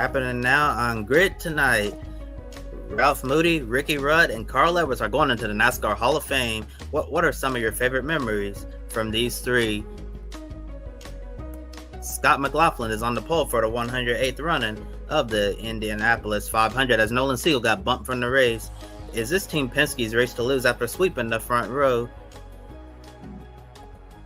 happening now on Grid tonight. Ralph Moody, Ricky Rudd, and Carl Edwards are going into the NASCAR Hall of Fame. What are some of your favorite memories from these three? Scott McLaughlin is on the pole for the 108th running of the Indianapolis 500 as Nolan Siegel got bumped from the race. Is this Team Penske's race to lose after sweeping the front row?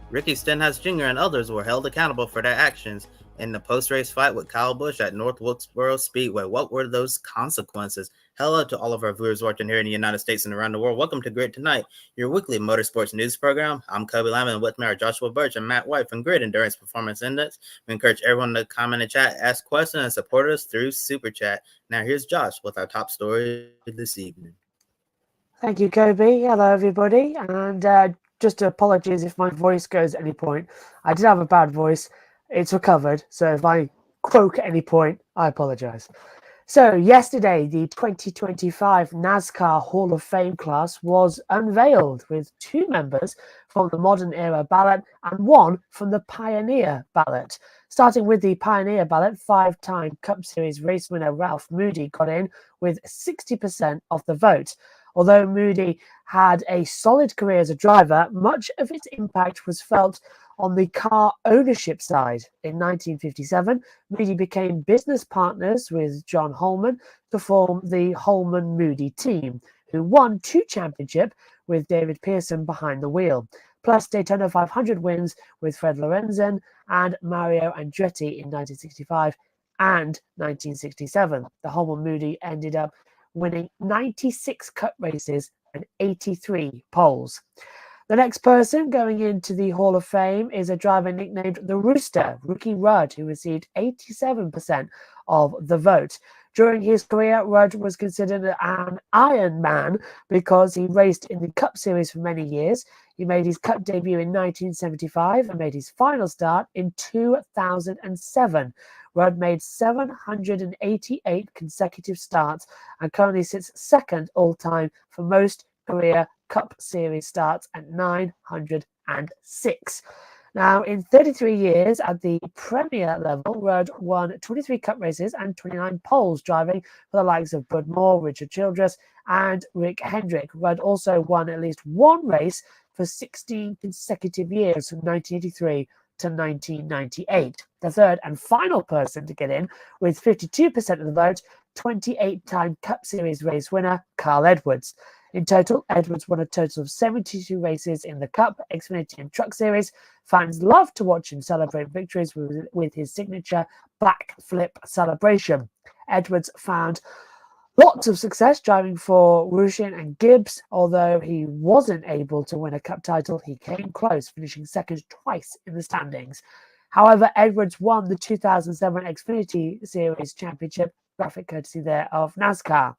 Ricky Stenhouse Jr. and others were held accountable for their actions in the post-race fight with Kyle Busch at North Wilkesboro Speedway. What were those consequences? Hello to all of our viewers watching here in the United States and around the world. Welcome to Grid Tonight, your weekly motorsports news program. I'm Kobe Lyman, and with me are Joshua Birch and Matt White from Grid Endurance Performance Index. We encourage everyone to comment and chat, ask questions, and support us through Super Chat. Now here's Josh with our top story this evening. Thank you, Kobe. Hello, everybody. And just apologies if my voice goes at any point. I did have a bad voice. It's recovered. So if I croak at any point, I apologize. So yesterday, the 2025 NASCAR Hall of Fame class was unveiled with 2 members from the modern era ballot and 1 from the Pioneer ballot. Starting with the Pioneer ballot, 5-time Cup Series race winner Ralph Moody got in with 60% of the vote. Although Moody had a solid career as a driver, much of its impact was felt on the car ownership side. In 1957, Moody became business partners with John Holman to form the Holman-Moody team, who won 2 championships with David Pearson behind the wheel, plus Daytona 500 wins with Fred Lorenzen and Mario Andretti in 1965 and 1967. The Holman-Moody ended up winning 96 Cup races and 83 poles. The next person going into the Hall of Fame is a driver nicknamed the Rooster, Ricky Rudd, who received 87% of the vote. During his career, Rudd was considered an Iron Man because he raced in the Cup Series for many years. He made his Cup debut in 1975 and made his final start in 2007. Rudd made 788 consecutive starts and currently sits second all-time for most career Cup Series starts at 906. Now, in 33 years at the Premier level, Rudd won 23 Cup races and 29 poles, driving for the likes of Bud Moore, Richard Childress, and Rick Hendrick. Rudd also won at least 1 race for 16 consecutive years from 1983 to 1998. The third and final person to get in with 52% of the vote, 28-time Cup Series race winner Carl Edwards. In total, Edwards won a total of 72 races in the Cup, Xfinity, and Truck Series. Fans love to watch him celebrate victories with his signature backflip celebration. Edwards found lots of success driving for Rushin and Gibbs. Although he wasn't able to win a Cup title, he came close, finishing second twice in the standings. However, Edwards won the 2007 Xfinity Series Championship, graphic courtesy there of NASCAR.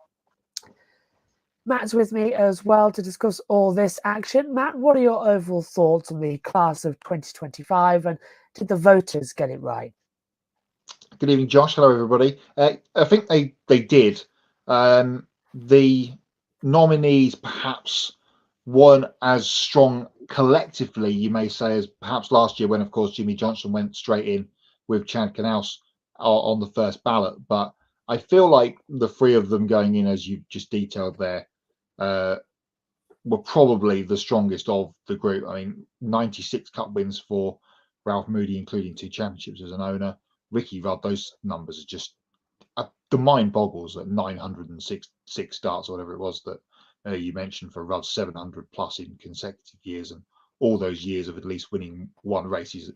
Matt's with me as well to discuss all this action. Matt, what are your overall thoughts on the class of 2025, and did the voters get it right? Good evening, Josh. Hello, everybody. I think they did. The nominees perhaps weren't as strong collectively, you may say, as perhaps last year when, of course, Jimmy Johnson went straight in with Chad Knaus on the first ballot. But I feel like the 3 of them going in, as you just detailed there, were probably the strongest of the group. I mean, 96 Cup wins for Ralph Moody, including 2 championships as an owner. Ricky Rudd, those numbers are just the mind boggles at 906 starts or whatever it was that you mentioned for Rudd, 700 plus in consecutive years, and all those years of at least winning 1 race. He's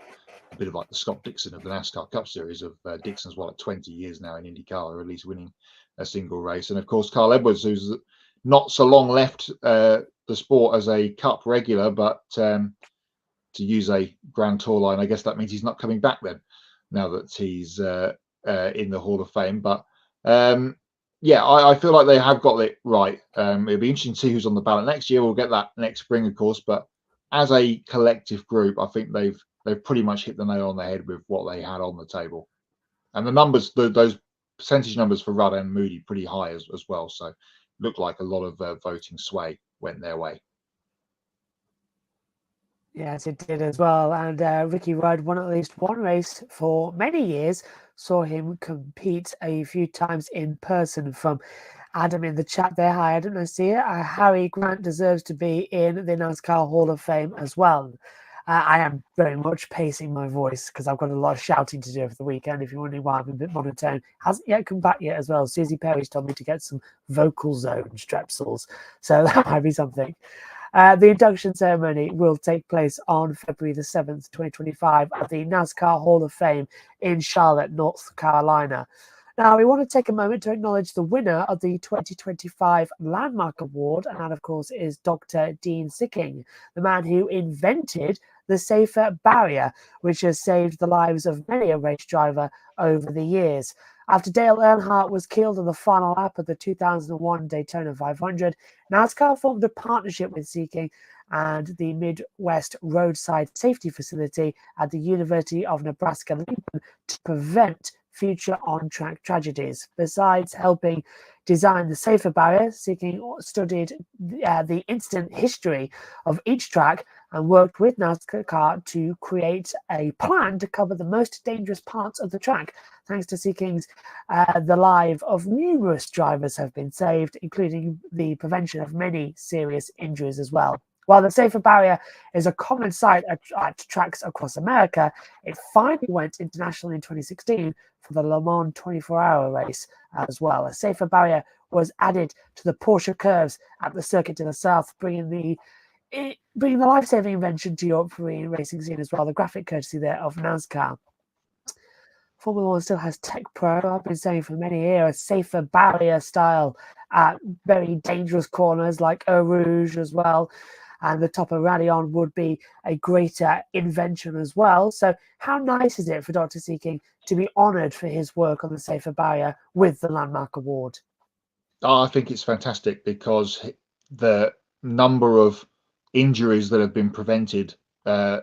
a bit of like the Scott Dixon of the NASCAR Cup Series. Of Dixon's like 20 years now in IndyCar, or at least winning a single race. And of course, Carl Edwards, who's not so long left the sport as a Cup regular, but to use a Grand Tour line, I guess that means he's not coming back then, now that he's in the Hall of Fame. But yeah, I feel like they have got it right. It'll be interesting to see who's on the ballot next year. We'll get that next spring, of course. But as a collective group, I think they've pretty much hit the nail on the head with what they had on the table. And the numbers, those percentage numbers for Rudd and Moody, pretty high as well. So it looked like a lot of voting sway went their way. Yes, it did as well. And Ricky Rudd won at least 1 race for many years, saw him compete a few times in person. From Adam in the chat there, hi Adam, I see it. Harry Grant deserves to be in the NASCAR Hall of Fame as well. I am very much pacing my voice because I've got a lot of shouting to do over the weekend. If you're wondering why I'm a bit monotone, hasn't yet come back yet as well. Susie Perry's told me to get some vocal zone strepsils, so that might be something. The induction ceremony will take place on February the 7th, 2025 at the NASCAR Hall of Fame in Charlotte, North Carolina. Now, we want to take a moment to acknowledge the winner of the 2025 Landmark Award, and that, of course, is Dr. Dean Sicking, the man who invented the safer barrier, which has saved the lives of many a race driver over the years. After Dale Earnhardt was killed on the final lap of the 2001 Daytona 500, NASCAR formed a partnership with Sicking and the Midwest Roadside Safety Facility at the University of Nebraska-Lincoln to prevent future on-track tragedies. Besides helping design the safer barrier, Sicking studied the instant history of each track and worked with NASCAR to create a plan to cover the most dangerous parts of the track. Thanks to Sicking's, the lives of numerous drivers have been saved, including the prevention of many serious injuries as well. While the safer barrier is a common sight at tracks across America, it finally went international in 2016 for the Le Mans 24-hour race as well. A safer barrier was added to the Porsche curves at the circuit to the south, bringing the life-saving invention to Europe for the racing scene as well. The graphic courtesy there of NASCAR. Formula One still has Tech Pro. I've been saying for many years, a safer barrier style at very dangerous corners like Eau Rouge as well. And the top of Radion would be a greater invention as well. So how nice is it for Dr. Sicking to be honoured for his work on the safer barrier with the Landmark Award? I think it's fantastic because the number of injuries that have been prevented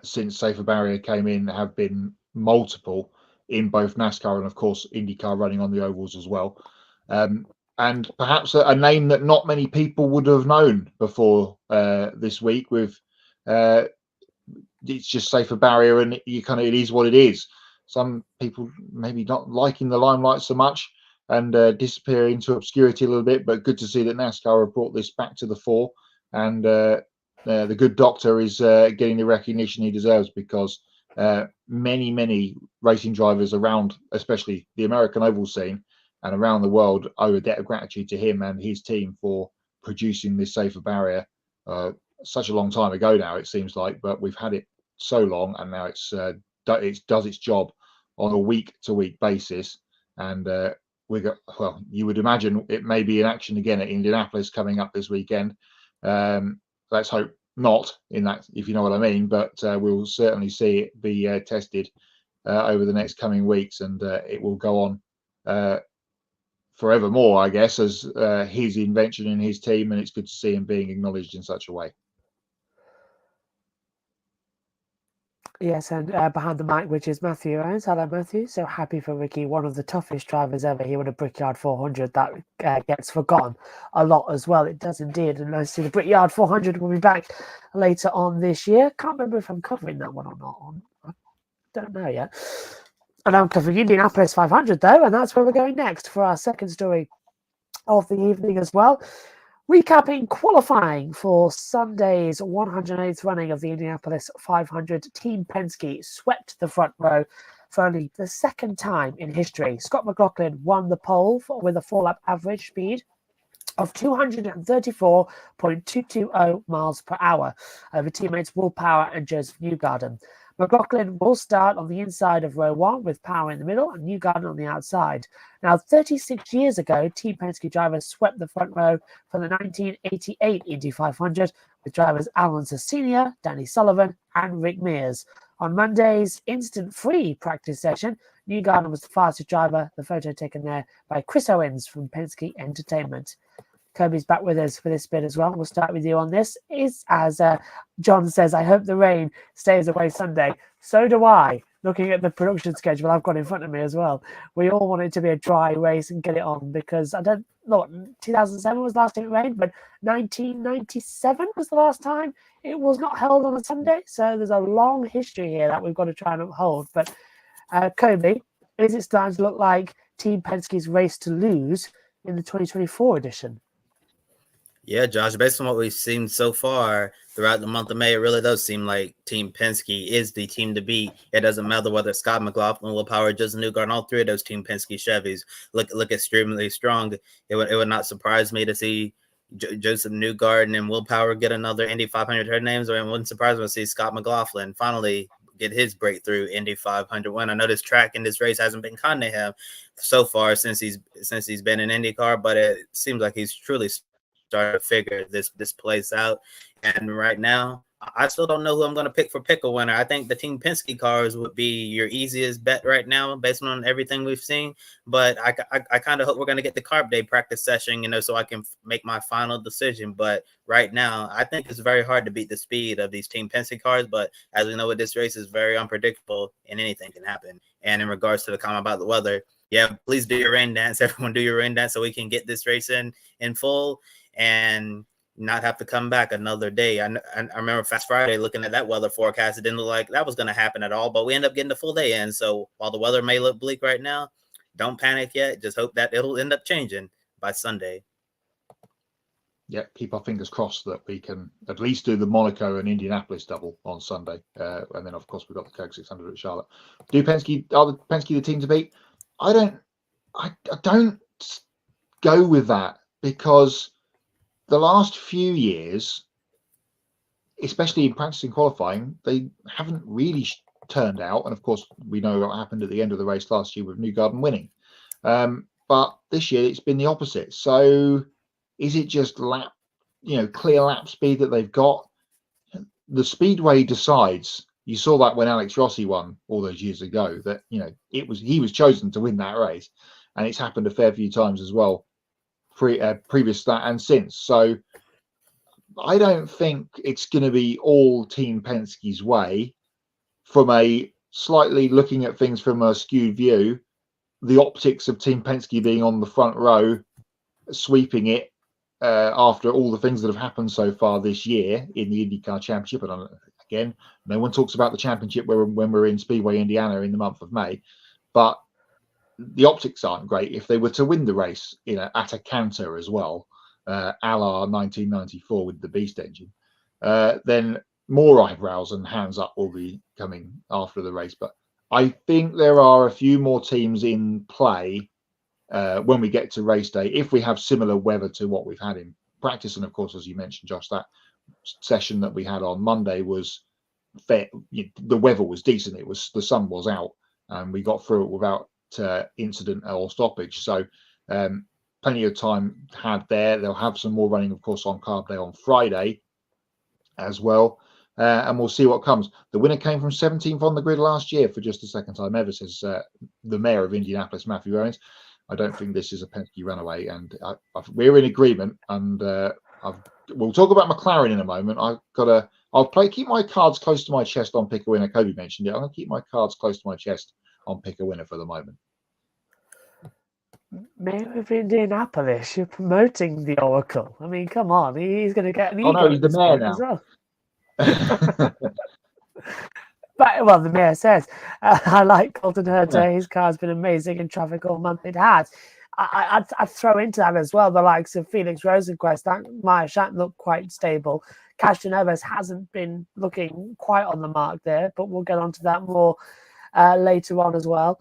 since safer barrier came in have been multiple in both NASCAR and, of course, IndyCar running on the ovals as well. And perhaps a name that not many people would have known before this week. With it's just safer barrier, and it is what it is. Some people maybe not liking the limelight so much and disappear into obscurity a little bit, but good to see that NASCAR have brought this back to the fore, and the good doctor is getting the recognition he deserves, because many racing drivers around, especially the American oval scene and around the world, owe a debt of gratitude to him and his team for producing this safer barrier such a long time ago now, it seems like, but we've had it so long, and now it does its job on a week-to-week basis. And you would imagine it may be in action again at Indianapolis coming up this weekend. Let's hope not, in that, if you know what I mean, but we'll certainly see it be tested over the next coming weeks, and it will go on forevermore, I guess, as his invention and his team, and it's good to see him being acknowledged in such a way. Yes, and behind the mic, which is Matthew Owens. Hello, Matthew. So happy for Ricky, one of the toughest drivers ever. He won a Brickyard 400. That gets forgotten a lot as well. It does indeed. And I see the Brickyard 400 will be back later on this year. Can't remember if I'm covering that one or not. I don't know yet. And I'm covering Indianapolis 500, though, and that's where we're going next for our second story of the evening as well. Recapping qualifying for Sunday's 108th running of the Indianapolis 500, Team Penske swept the front row for only the second time in history. Scott McLaughlin won the pole with a four-lap average speed of 234.220 miles per hour over teammates Will Power and Joseph Newgarden. McLaughlin will start on the inside of row one with Power in the middle and Newgarden on the outside. Now, 36 years ago, Team Penske drivers swept the front row for the 1988 Indy 500 with drivers Alan Sr., Danny Sullivan, and Rick Mears. On Monday's instant-free practice session, Newgarden was the fastest driver, the photo taken there by Chris Owens from Penske Entertainment. Kirby's back with us for this bit as well. We'll start with you on this. As John says, I hope the rain stays away Sunday. So do I. Looking at the production schedule I've got in front of me as well. We all want it to be a dry race and get it on, because 2007 was the last time it rained, but 1997 was the last time it was not held on a Sunday. So there's a long history here that we've got to try and uphold. But Kobe, is it starting to look like Team Penske's race to lose in the 2024 edition? Yeah, Josh, based on what we've seen so far throughout the month of May, it really does seem like Team Penske is the team to beat. It doesn't matter whether it's Scott McLaughlin, Will Power, Justin Newgarden, all three of those Team Penske Chevys look extremely strong. It would not surprise me to see Joseph Newgarden and Will Power get another Indy 500 head names, or it wouldn't surprise me to see Scott McLaughlin finally get his breakthrough Indy 500 win. I know this track in this race hasn't been kind to him so far since he's been in IndyCar, but it seems like he's truly started to figure this place out. And right now, I still don't know who I'm going to pick for pick a winner. I think the Team Penske cars would be your easiest bet right now based on everything we've seen. But I kind of hope we're going to get the Carb Day practice session, so I can make my final decision. But right now, I think it's very hard to beat the speed of these Team Penske cars. But as we know, with this race is very unpredictable and anything can happen. And in regards to the comment about the weather, yeah, please do your rain dance. Everyone do your rain dance so we can get this race in full and not have to come back another day. I remember Fast Friday looking at that weather forecast. It didn't look like that was going to happen at all, but we end up getting the full day in. So while the weather may look bleak right now, don't panic yet. Just hope that it'll end up changing by Sunday. Yeah, keep our fingers crossed that we can at least do the Monaco and Indianapolis double on Sunday. And then, of course, we've got the Coke 600 at Charlotte. Are the Penske the team to beat? I don't go with that, because the last few years, especially in practice and qualifying, they haven't really turned out. And of course, we know what happened at the end of the race last year with Newgarden winning. But this year, it's been the opposite. So is it just clear lap speed that they've got? The Speedway decides. You saw that when Alex Rossi won all those years ago, that he was chosen to win that race, and it's happened a fair few times as well, previous to that and since. So I don't think it's going to be all Team Penske's way. From a slightly looking at things from a skewed view, the optics of Team Penske being on the front row, sweeping it after all the things that have happened so far this year in the IndyCar Championship. And again, no one talks about the championship when we're in Speedway, Indiana in the month of May, but the optics aren't great. If they were to win the race, at a canter as well, a la 1994 with the Beast engine, then more eyebrows and hands up will be coming after the race. But I think there are a few more teams in play when we get to race day, if we have similar weather to what we've had in practice. And of course, as you mentioned, Josh, that session that we had on Monday was fair. The weather was decent. The sun was out, and we got through it without incident or stoppage. So plenty of time had there. They'll have some more running, of course, on Carb Day on Friday as well. And we'll see what comes. The winner came from 17th on the grid last year for just the second time ever, says the mayor of Indianapolis, Matthew Owens. I don't think this is a Penske runaway, and we're in agreement. And we'll talk about McLaren in a moment. Keep my cards close to my chest on pick a winner. Kobe mentioned it. I'm going to keep my cards close to my chest on pick a winner for the moment. Mayor of Indianapolis, you're promoting the Oracle. I mean, come on, he's going to get an ego. Oh no, he's the mayor now. As well. But the mayor says, I like Colton Herta. His car's been amazing in traffic all month. It has. I'd throw into that as well the likes of Felix Rosenquist. That Maya Schatten looked quite stable. Castroneves hasn't been looking quite on the mark there, but we'll get onto that more later on as well.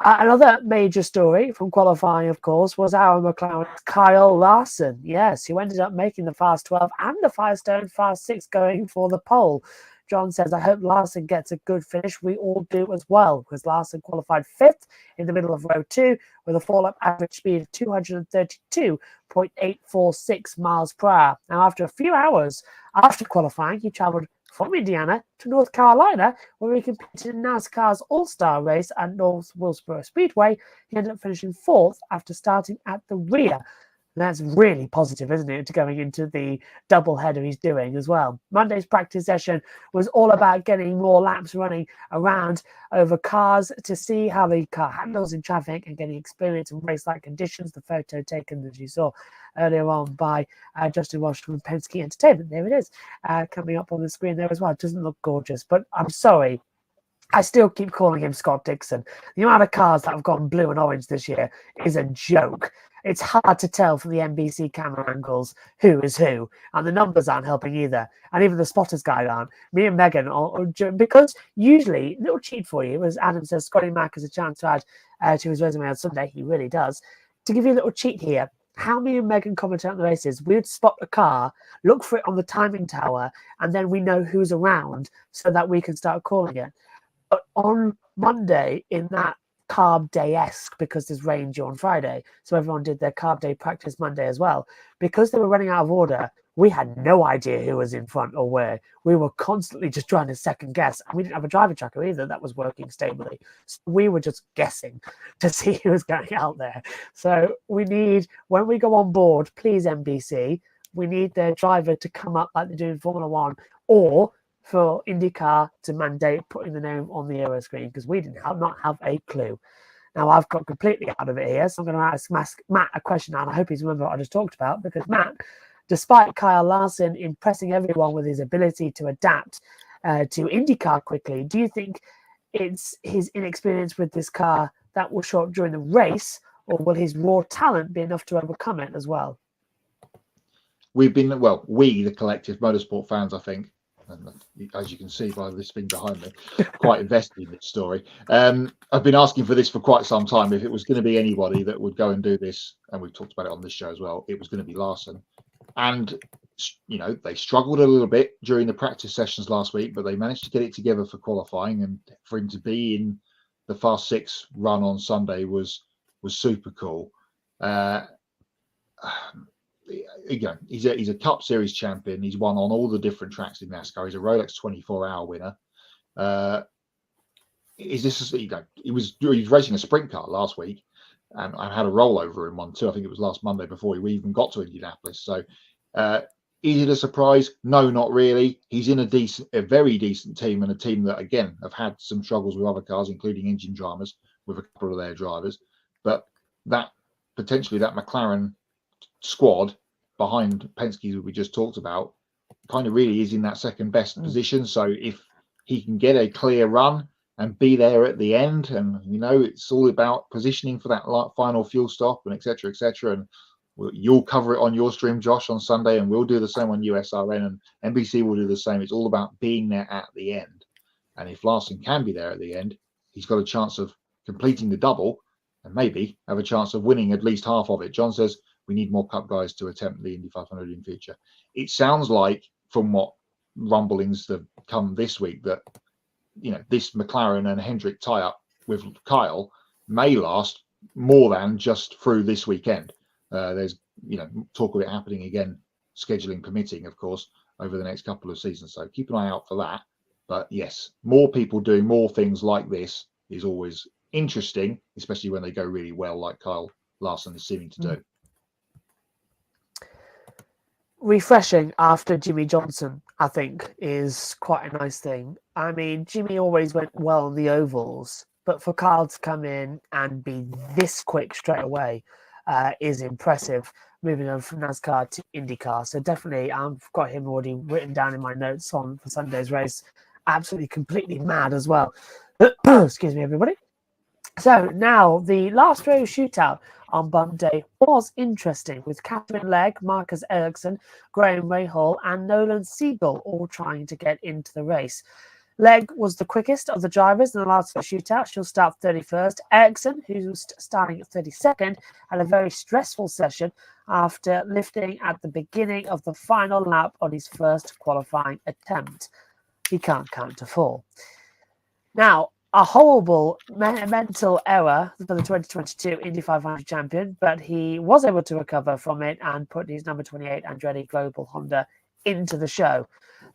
Another major story from qualifying, of course, was our McLaren's Kyle Larson. Yes, who ended up making the Fast 12 and the Firestone Fast 6 going for the pole. John says, I hope Larson gets a good finish. We all do as well, because Larson qualified 5th in the middle of row 2 with a fall-up average speed of 232.846 miles per hour. Now, after a few hours after qualifying, he travelled from Indiana to North Carolina, where he competed in NASCAR's All-Star Race at North Wilkesboro Speedway. He ended up finishing 4th after starting at the rear. And that's really positive, isn't it, going into the doubleheader he's doing as well. Monday's practice session was all about getting more laps running around over cars to see how the car handles in traffic and getting experience in race-like conditions. The photo taken, as you saw earlier on, by Justin Walsh from Penske Entertainment. There it is, coming up on the screen there as well. It doesn't look gorgeous, but I'm sorry. I still keep calling him Scott Dixon. The amount of cars that have gone blue and orange this year is a joke. It's hard to tell from the NBC camera angles who is who, and the numbers aren't helping either. And even the spotters guide aren't. Me and Megan, because usually, little cheat for you, as Adam says, Scotty Mack has a chance to add to his resume on Sunday. He really does. To give you a little cheat here, how me and Megan commentate on the races, we would spot a car, look for it on the timing tower, and then we know who's around so that we can start calling it. But on Monday, in that carb day-esque, because there's rain due on Friday, so everyone did their carb day practice Monday as well. Because they were running out of order, we had no idea who was in front or where. We were constantly just trying to second guess, and we didn't have a driver tracker either that was working stably. So we were just guessing to see who was going out there. So we need, when we go on board, please NBC, we need their driver to come up like they do in Formula One, or for IndyCar to mandate putting the name on the aero screen, because we not have a clue. Now, I've got completely out of it here, so I'm going to ask Matt a question, and I hope he's remembered what I just talked about, because Matt, despite Kyle Larson impressing everyone with his ability to adapt to IndyCar quickly, do you think it's his inexperience with this car that will show up during the race, or will his raw talent be enough to overcome it as well? We, the collective motorsport fans, I think, and as you can see by this thing behind me, quite invested in this story. I've been asking for this for quite some time. If it was going to be anybody that would go and do this, and we've talked about it on this show as well, it was going to be Larson. And, you know, they struggled a little bit during the practice sessions last week, but they managed to get it together for qualifying. And for him to be in the Fast Six run on Sunday was super cool. Again, he's a Cup Series champion. He's won on all the different tracks in NASCAR. He's a Rolex 24-hour winner. He was racing a sprint car last week, and I had a rollover in one too. I think it was last Monday before we even got to Indianapolis. So, is it a surprise? No, not really. He's in a very decent team, and a team that again have had some struggles with other cars, including engine dramas with a couple of their drivers. But that potentially that McLaren squad behind Penske that we just talked about kind of really is in that second best position. So if he can get a clear run and be there at the end, and you know it's all about positioning for that final fuel stop and etc., and you'll cover it on your stream, Josh, on Sunday, and we'll do the same on USRN, and NBC will do the same. It's all about being there at the end, and if Larson can be there at the end, he's got a chance of completing the double and maybe have a chance of winning at least half of it. John says we need more Cup guys to attempt the Indy 500 in future. It sounds like, from what rumblings have come this week, that this McLaren and Hendrick tie-up with Kyle may last more than just through this weekend. There's talk of it happening again, scheduling permitting, of course, over the next couple of seasons. So keep an eye out for that. But yes, more people doing more things like this is always interesting, especially when they go really well, like Kyle Larson is seeming to do. Refreshing after Jimmy Johnson, I think, is quite a nice thing. I mean, Jimmy always went well on the ovals, but for Kyle to come in and be this quick straight away is impressive, moving over from NASCAR to IndyCar. So definitely, I've got him already written down in my notes for Sunday's race. Absolutely, completely mad as well. Excuse me, everybody. So now the Last Row Shootout on Monday was interesting, with Catherine Legg, Marcus Ericsson, Graham Rahal and Nolan Siegel all trying to get into the race. Legg was the quickest of the drivers in the Last Row Shootout. She'll start 31st. Ericsson, who's starting at 32nd, had a very stressful session after lifting at the beginning of the final lap on his first qualifying attempt. He can't count to 4. Now, a horrible mental error for the 2022 Indy 500 champion, but he was able to recover from it and put his number 28 Andretti Global Honda into the show.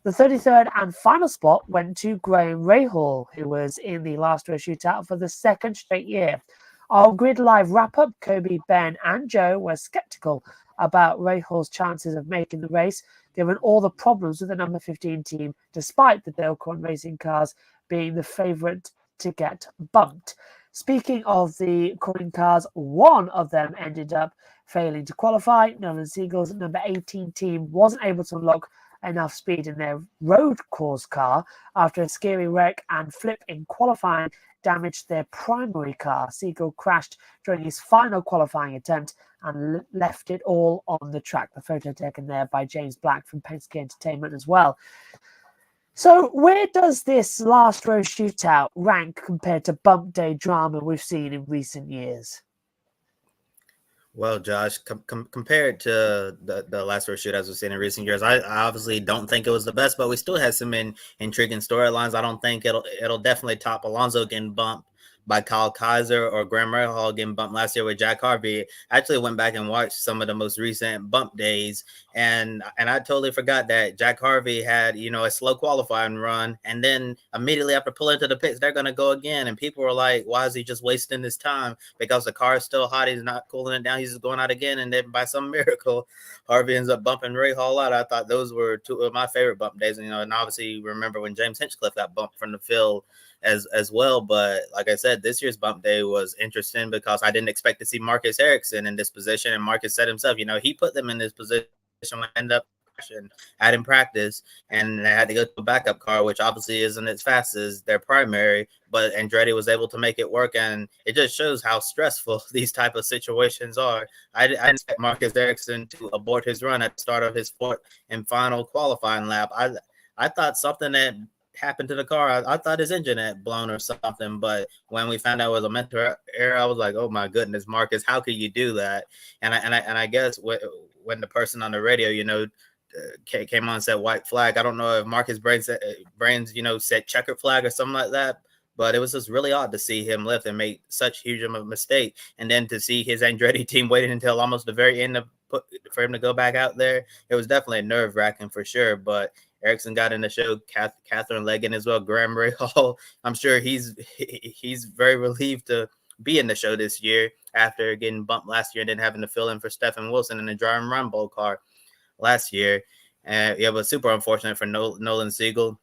The 33rd and final spot went to Graham Rahal, who was in the Last Row Shootout for the second straight year. Our Grid Live wrap-up, Kobe, Ben and Joe were sceptical about Rahal's chances of making the race, given all the problems with the number 15 team, despite the Dale Coyne Racing cars being the favourite to get bumped. Speaking of the Coyne cars, one of them ended up failing to qualify. Nolan Siegel's number 18 team wasn't able to unlock enough speed in their road course car after a scary wreck and flip in qualifying damaged their primary car. Siegel crashed during his final qualifying attempt and left it all on the track. The photo taken there by James Black from Penske Entertainment as well. So where does this last row shootout rank compared to bump day drama we've seen in recent years? Well, Josh, compared to the last row shootouts we've seen in recent years, I obviously don't think it was the best, but we still had some intriguing storylines. I don't think it'll definitely top Alonso getting bumped by Kyle Kaiser or Graham Rahal getting bumped last year with Jack Harvey. I actually went back and watched some of the most recent bump days, and I totally forgot that Jack Harvey had, a slow qualifying run, and then immediately after pulling to the pits, they're going to go again, and people were like, why is he just wasting his time? Because the car is still hot, he's not cooling it down, he's just going out again, and then by some miracle, Harvey ends up bumping Rahal out. I thought those were two of my favorite bump days, and obviously remember when James Hinchcliffe got bumped from the field as well. But like I said, this year's bump day was interesting because I didn't expect to see Marcus Ericsson in this position, and Marcus said himself, he put them in this position when they ended up crashing out in practice, and they had to go to a backup car, which obviously isn't as fast as their primary, but Andretti was able to make it work, and it just shows how stressful these type of situations are. I didn't expect Marcus Ericsson to abort his run at the start of his fourth and final qualifying lap. I thought something that happened to the car. I thought his engine had blown or something, but when we found out it was a mental error, I was like, oh my goodness, Marcus, how could you do that? And I guess when the person on the radio, came on and said white flag, I don't know if Marcus brains said checkered flag or something like that, but it was just really odd to see him lift and make such huge of a mistake, and then to see his Andretti team waiting until almost the very end for him to go back out there. It was definitely nerve-wracking for sure, but Ericsson got in the show, Catherine Leggett as well, Graham Rahal. I'm sure he's very relieved to be in the show this year after getting bumped last year and then having to fill in for Stephen Wilson in the dry and run bowl car last year. And it was super unfortunate for Nolan Siegel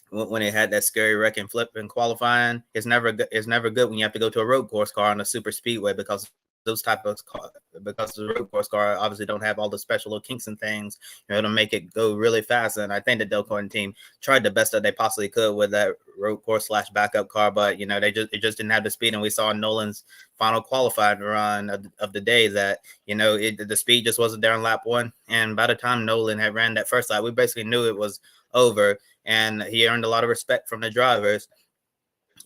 when he had that scary wreck and flip in qualifying. It's never good when you have to go to a road course car on a super speedway because those type of cars, because the road course car obviously don't have all the special little kinks and things, to make it go really fast. And I think the Coyne team tried the best that they possibly could with that road course / backup car, but it just didn't have the speed. And we saw Nolan's final qualifying run of the day that the speed just wasn't there on lap one. And by the time Nolan had ran that first lap, we basically knew it was over, and he earned a lot of respect from the drivers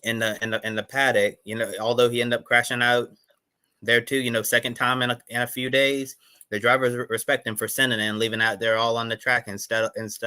in the paddock. Although he ended up crashing out there too, second time in a few days, the drivers respect him for sending and leaving out there all on the track instead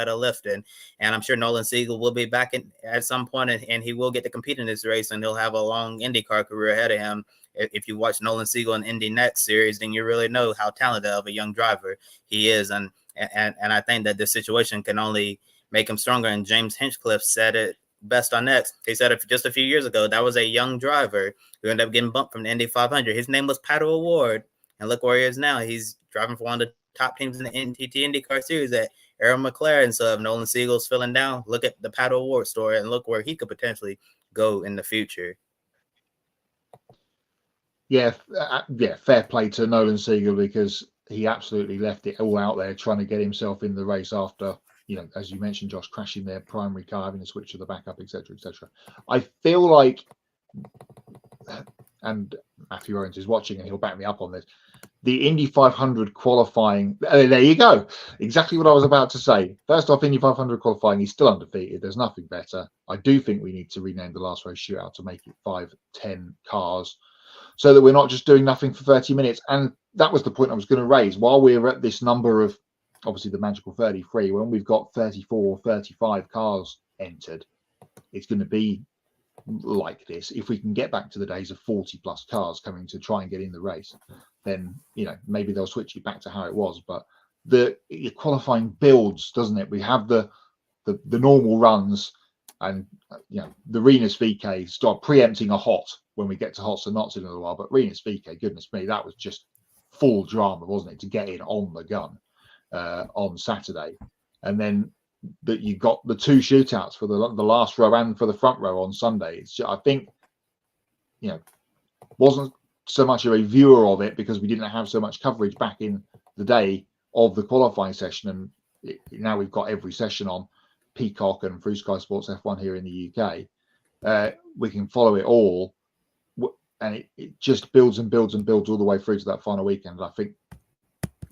of lifting. And I'm sure Nolan Siegel will be back at some point, and he will get to compete in this race, and he'll have a long IndyCar career ahead of him. If you watch Nolan Siegel in Indy Next series, then you really know how talented of a young driver he is. And I think that this situation can only make him stronger. And James Hinchcliffe said it best on X. He said it just a few years ago, that was a young driver who ended up getting bumped from the Indy 500. His name was Pato O'Ward, and look where he is now. He's driving for one of the top teams in the NTT IndyCar Series at Aaron McLaren. So if Nolan Siegel's feeling down, look at the Pato O'Ward story and look where he could potentially go in the future. Yeah, fair play to Nolan Siegel, because he absolutely left it all out there trying to get himself in the race after, as you mentioned, Josh, crashing their primary car, having to switch to the backup, etc., etc. I feel like, and Matthew Owens is watching and he'll back me up on this, the Indy 500 qualifying, there you go, exactly what I was about to say. First off, Indy 500 qualifying, he's still undefeated. There's nothing better. I do think we need to rename the Last Row Shootout to make it 5-10 cars, so that we're not just doing nothing for 30 minutes. And that was the point I was going to raise. While we're at this number of, obviously the magical 33, when we've got 34, 35 cars entered, it's going to be like this. If we can get back to the days of 40 plus cars coming to try and get in the race, then maybe they'll switch it back to how it was. But the qualifying builds, doesn't it? We have the normal runs, and the Rinus VK start preempting a hot when we get to hots and knots in a little while. But Rinus VK, goodness me, that was just full drama, wasn't it, to get in on the gun on Saturday. And then that you got the two shootouts for the last row and for the front row on Sunday. It's just, I think, wasn't so much of a viewer of it because we didn't have so much coverage back in the day of the qualifying session. And now we've got every session on Peacock and through Sky Sports F1 here in the UK. We can follow it all, and it just builds and builds and builds all the way through to that final weekend. I think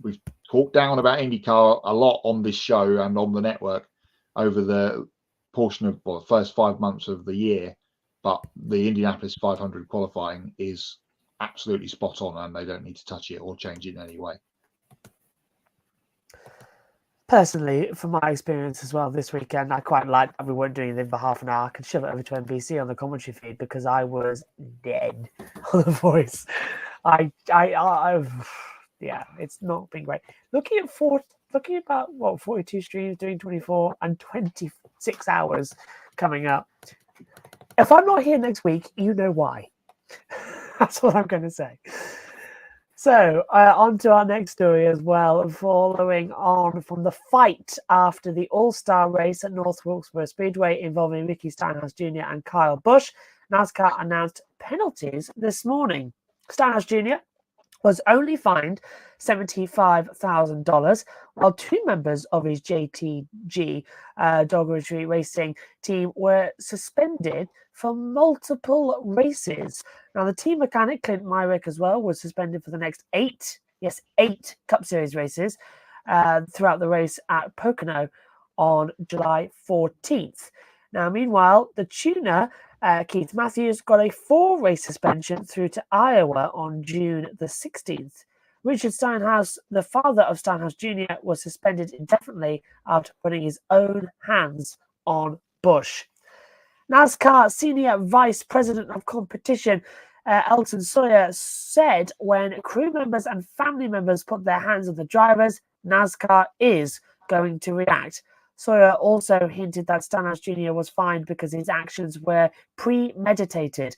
we've talked down about IndyCar a lot on this show and on the network over the portion of the first 5 months of the year, but the Indianapolis 500 qualifying is absolutely spot on, and they don't need to touch it or change it in any way. Personally, from my experience as well this weekend, I quite liked that we weren't doing anything for half an hour. I could shove it over to NBC on the commentary feed because I was dead on the voice. Yeah, it's not been great. Looking about 42 streams, doing 24 and 26 hours coming up. If I'm not here next week, you know why. That's what I'm going to say. So, on to our next story as well, following on from the fight after the All-Star Race at North Wilkesboro Speedway involving Ricky Stenhouse Jr. and Kyle Busch. NASCAR announced penalties this morning. Stenhouse Jr. was only fined $75,000, while two members of his JTG Dog Retreat Racing team were suspended for multiple races. Now, the team mechanic, Clint Myrick, as well, was suspended for the next eight Cup Series races throughout the race at Pocono on July 14th. Now, meanwhile, the tuner, Keith Matthews, got a 4-race suspension through to Iowa on June the 16th. Richard Stenhouse, the father of Stenhouse Jr., was suspended indefinitely after putting his own hands on Busch. NASCAR Senior Vice President of Competition, Elton Sawyer, said when crew members and family members put their hands on the drivers, NASCAR is going to react. Sawyer also hinted that Stenhouse Jr. was fined because his actions were premeditated,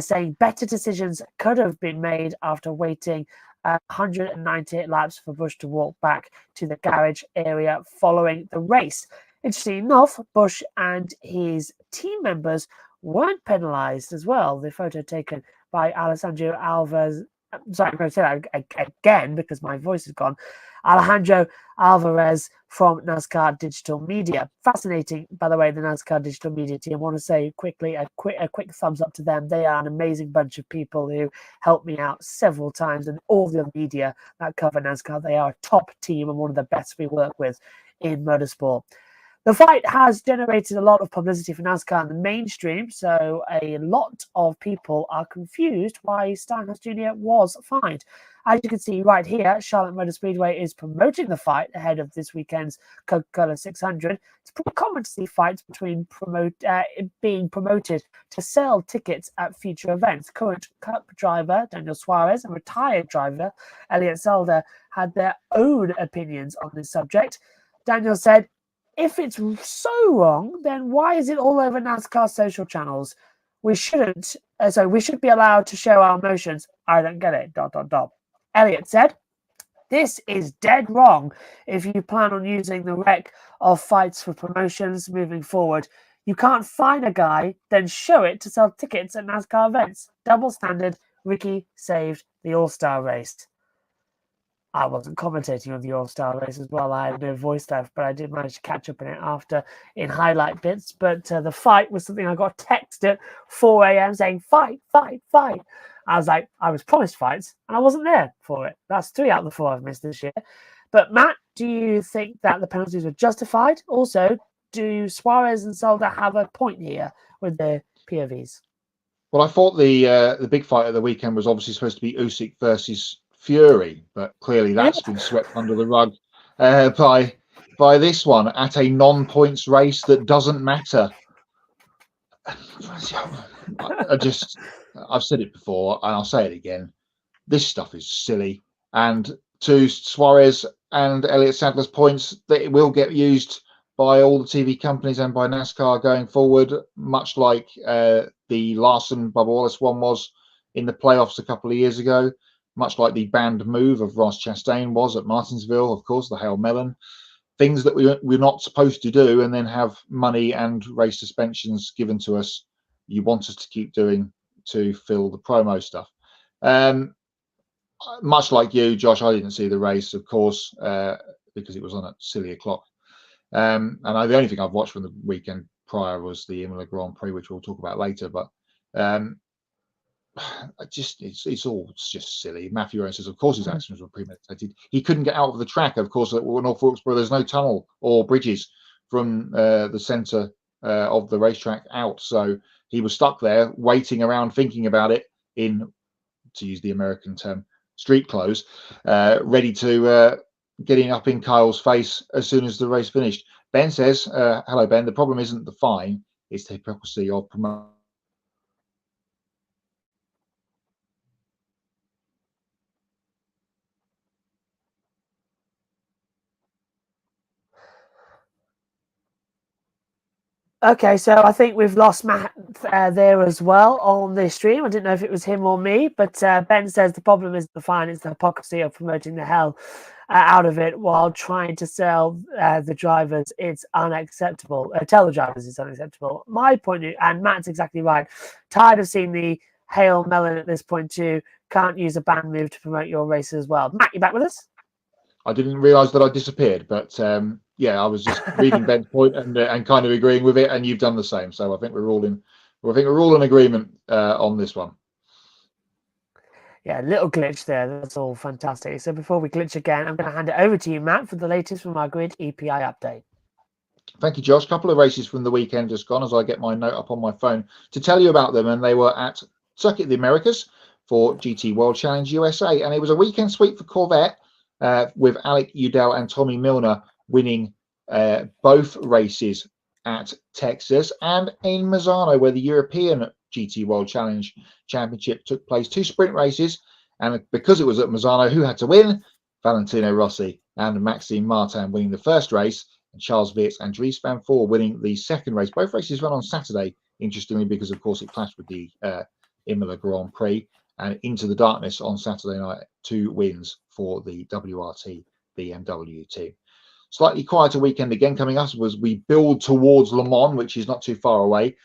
saying better decisions could have been made after waiting 198 laps for Busch to walk back to the garage area following the race. Interesting enough, Busch and his team members weren't penalised as well. The photo taken by Alessandro Alvarez. Sorry, I'm going to say that again because my voice is gone. Alejandro Alvarez from NASCAR Digital Media. Fascinating, by the way, the NASCAR Digital Media team. I want to say quickly a quick thumbs up to them. They are an amazing bunch of people who helped me out several times, and all the media that cover NASCAR. They are a top team and one of the best we work with in motorsport. The fight has generated a lot of publicity for NASCAR in the mainstream, so a lot of people are confused why Stenhouse Jr. was fined. As you can see right here, Charlotte Motor Speedway is promoting the fight ahead of this weekend's Coca-Cola 600. It's pretty common to see fights between being promoted to sell tickets at future events. Current Cup driver Daniel Suarez and retired driver Elliott Zelda had their own opinions on this subject. Daniel said, "If it's so wrong, then why is it all over NASCAR social channels? We should be allowed to show our emotions. I don't get it. ... Elliott said, "This is dead wrong if you plan on using the wreck of fights for promotions moving forward. You can't fine a guy, then show it to sell tickets at NASCAR events. Double standard. Ricky saved the All-Star Race." I wasn't commentating on the All-Star Race as well. I had no voice left, but I did manage to catch up on it after in highlight bits. But the fight was something I got a text at 4 a.m. saying, "Fight, fight, fight." I was like, I was promised fights, and I wasn't there for it. That's 3 out of the 4 I've missed this year. But Matt, do you think that the penalties were justified? Also, do Suarez and Zelda have a point here with their POVs? Well, I thought the big fight of the weekend was obviously supposed to be Usyk versus Fury, but clearly that's been swept under the rug by this one at a non-points race that doesn't matter. I've said it before and I'll say it again. This stuff is silly. And to Suarez and Elliott Sadler's points, that it will get used by all the TV companies and by NASCAR going forward, much like the Larson Bubba Wallace one was in the playoffs a couple of years ago, much like the banned move of Ross Chastain was at Martinsville, of course, the Hail Melon. Things that we're not supposed to do and then have money and race suspensions given to us. You want us to keep doing to fill the promo stuff. Much like you, Josh, I didn't see the race, of course. because it was on at silly o'clock. And the only thing I've watched from the weekend prior was the Imola Grand Prix, which we'll talk about later. But it's all just silly. Matthew Owen says, of course, his actions were premeditated. He couldn't get out of the track. Of course, at North Wilkesboro, there's no tunnel or bridges from the centre of the racetrack out. So he was stuck there, waiting around, thinking about it in, to use the American term, street clothes, ready to getting up in Kyle's face as soon as the race finished. Ben says, hello, Ben, the problem isn't the fine, it's the hypocrisy of promoting. Okay, so I think we've lost Matt there as well on this stream. I didn't know if it was him or me, but Ben says the problem is the fine, it's the hypocrisy of promoting the hell out of it while trying to sell the drivers. It's unacceptable. Tell the drivers it's unacceptable. My point, and Matt's exactly right. Tired of seeing the Hail Melon at this point too. Can't use a band move to promote your race as well. Matt, you back with us? I didn't realise that I disappeared, but yeah, I was just reading Ben's point and kind of agreeing with it, and you've done the same. So I think we're all in agreement on this one. Yeah, little glitch there. That's all fantastic. So before we glitch again, I'm going to hand it over to you, Matt, for the latest from our Grid EPI update. Thank you, Josh. A couple of races from the weekend just gone as I get my note up on my phone to tell you about them, and they were at Circuit of the Americas for GT World Challenge USA, and it was a weekend sweep for Corvette with Alec Udell and Tommy Milner winning both races at Texas, and in Misano, where the European GT World Challenge Championship took place. 2 sprint races, and because it was at Misano, who had to win? Valentino Rossi and Maxime Martin winning the first race, and Charles Weerts and Dries Van Voor winning the second race. Both races ran on Saturday, interestingly, because of course it clashed with the Imola Grand Prix, and Into the Darkness on Saturday night. 2 wins for the WRT BMW team. Slightly quieter weekend again coming up as we build towards Le Mans, which is not too far away.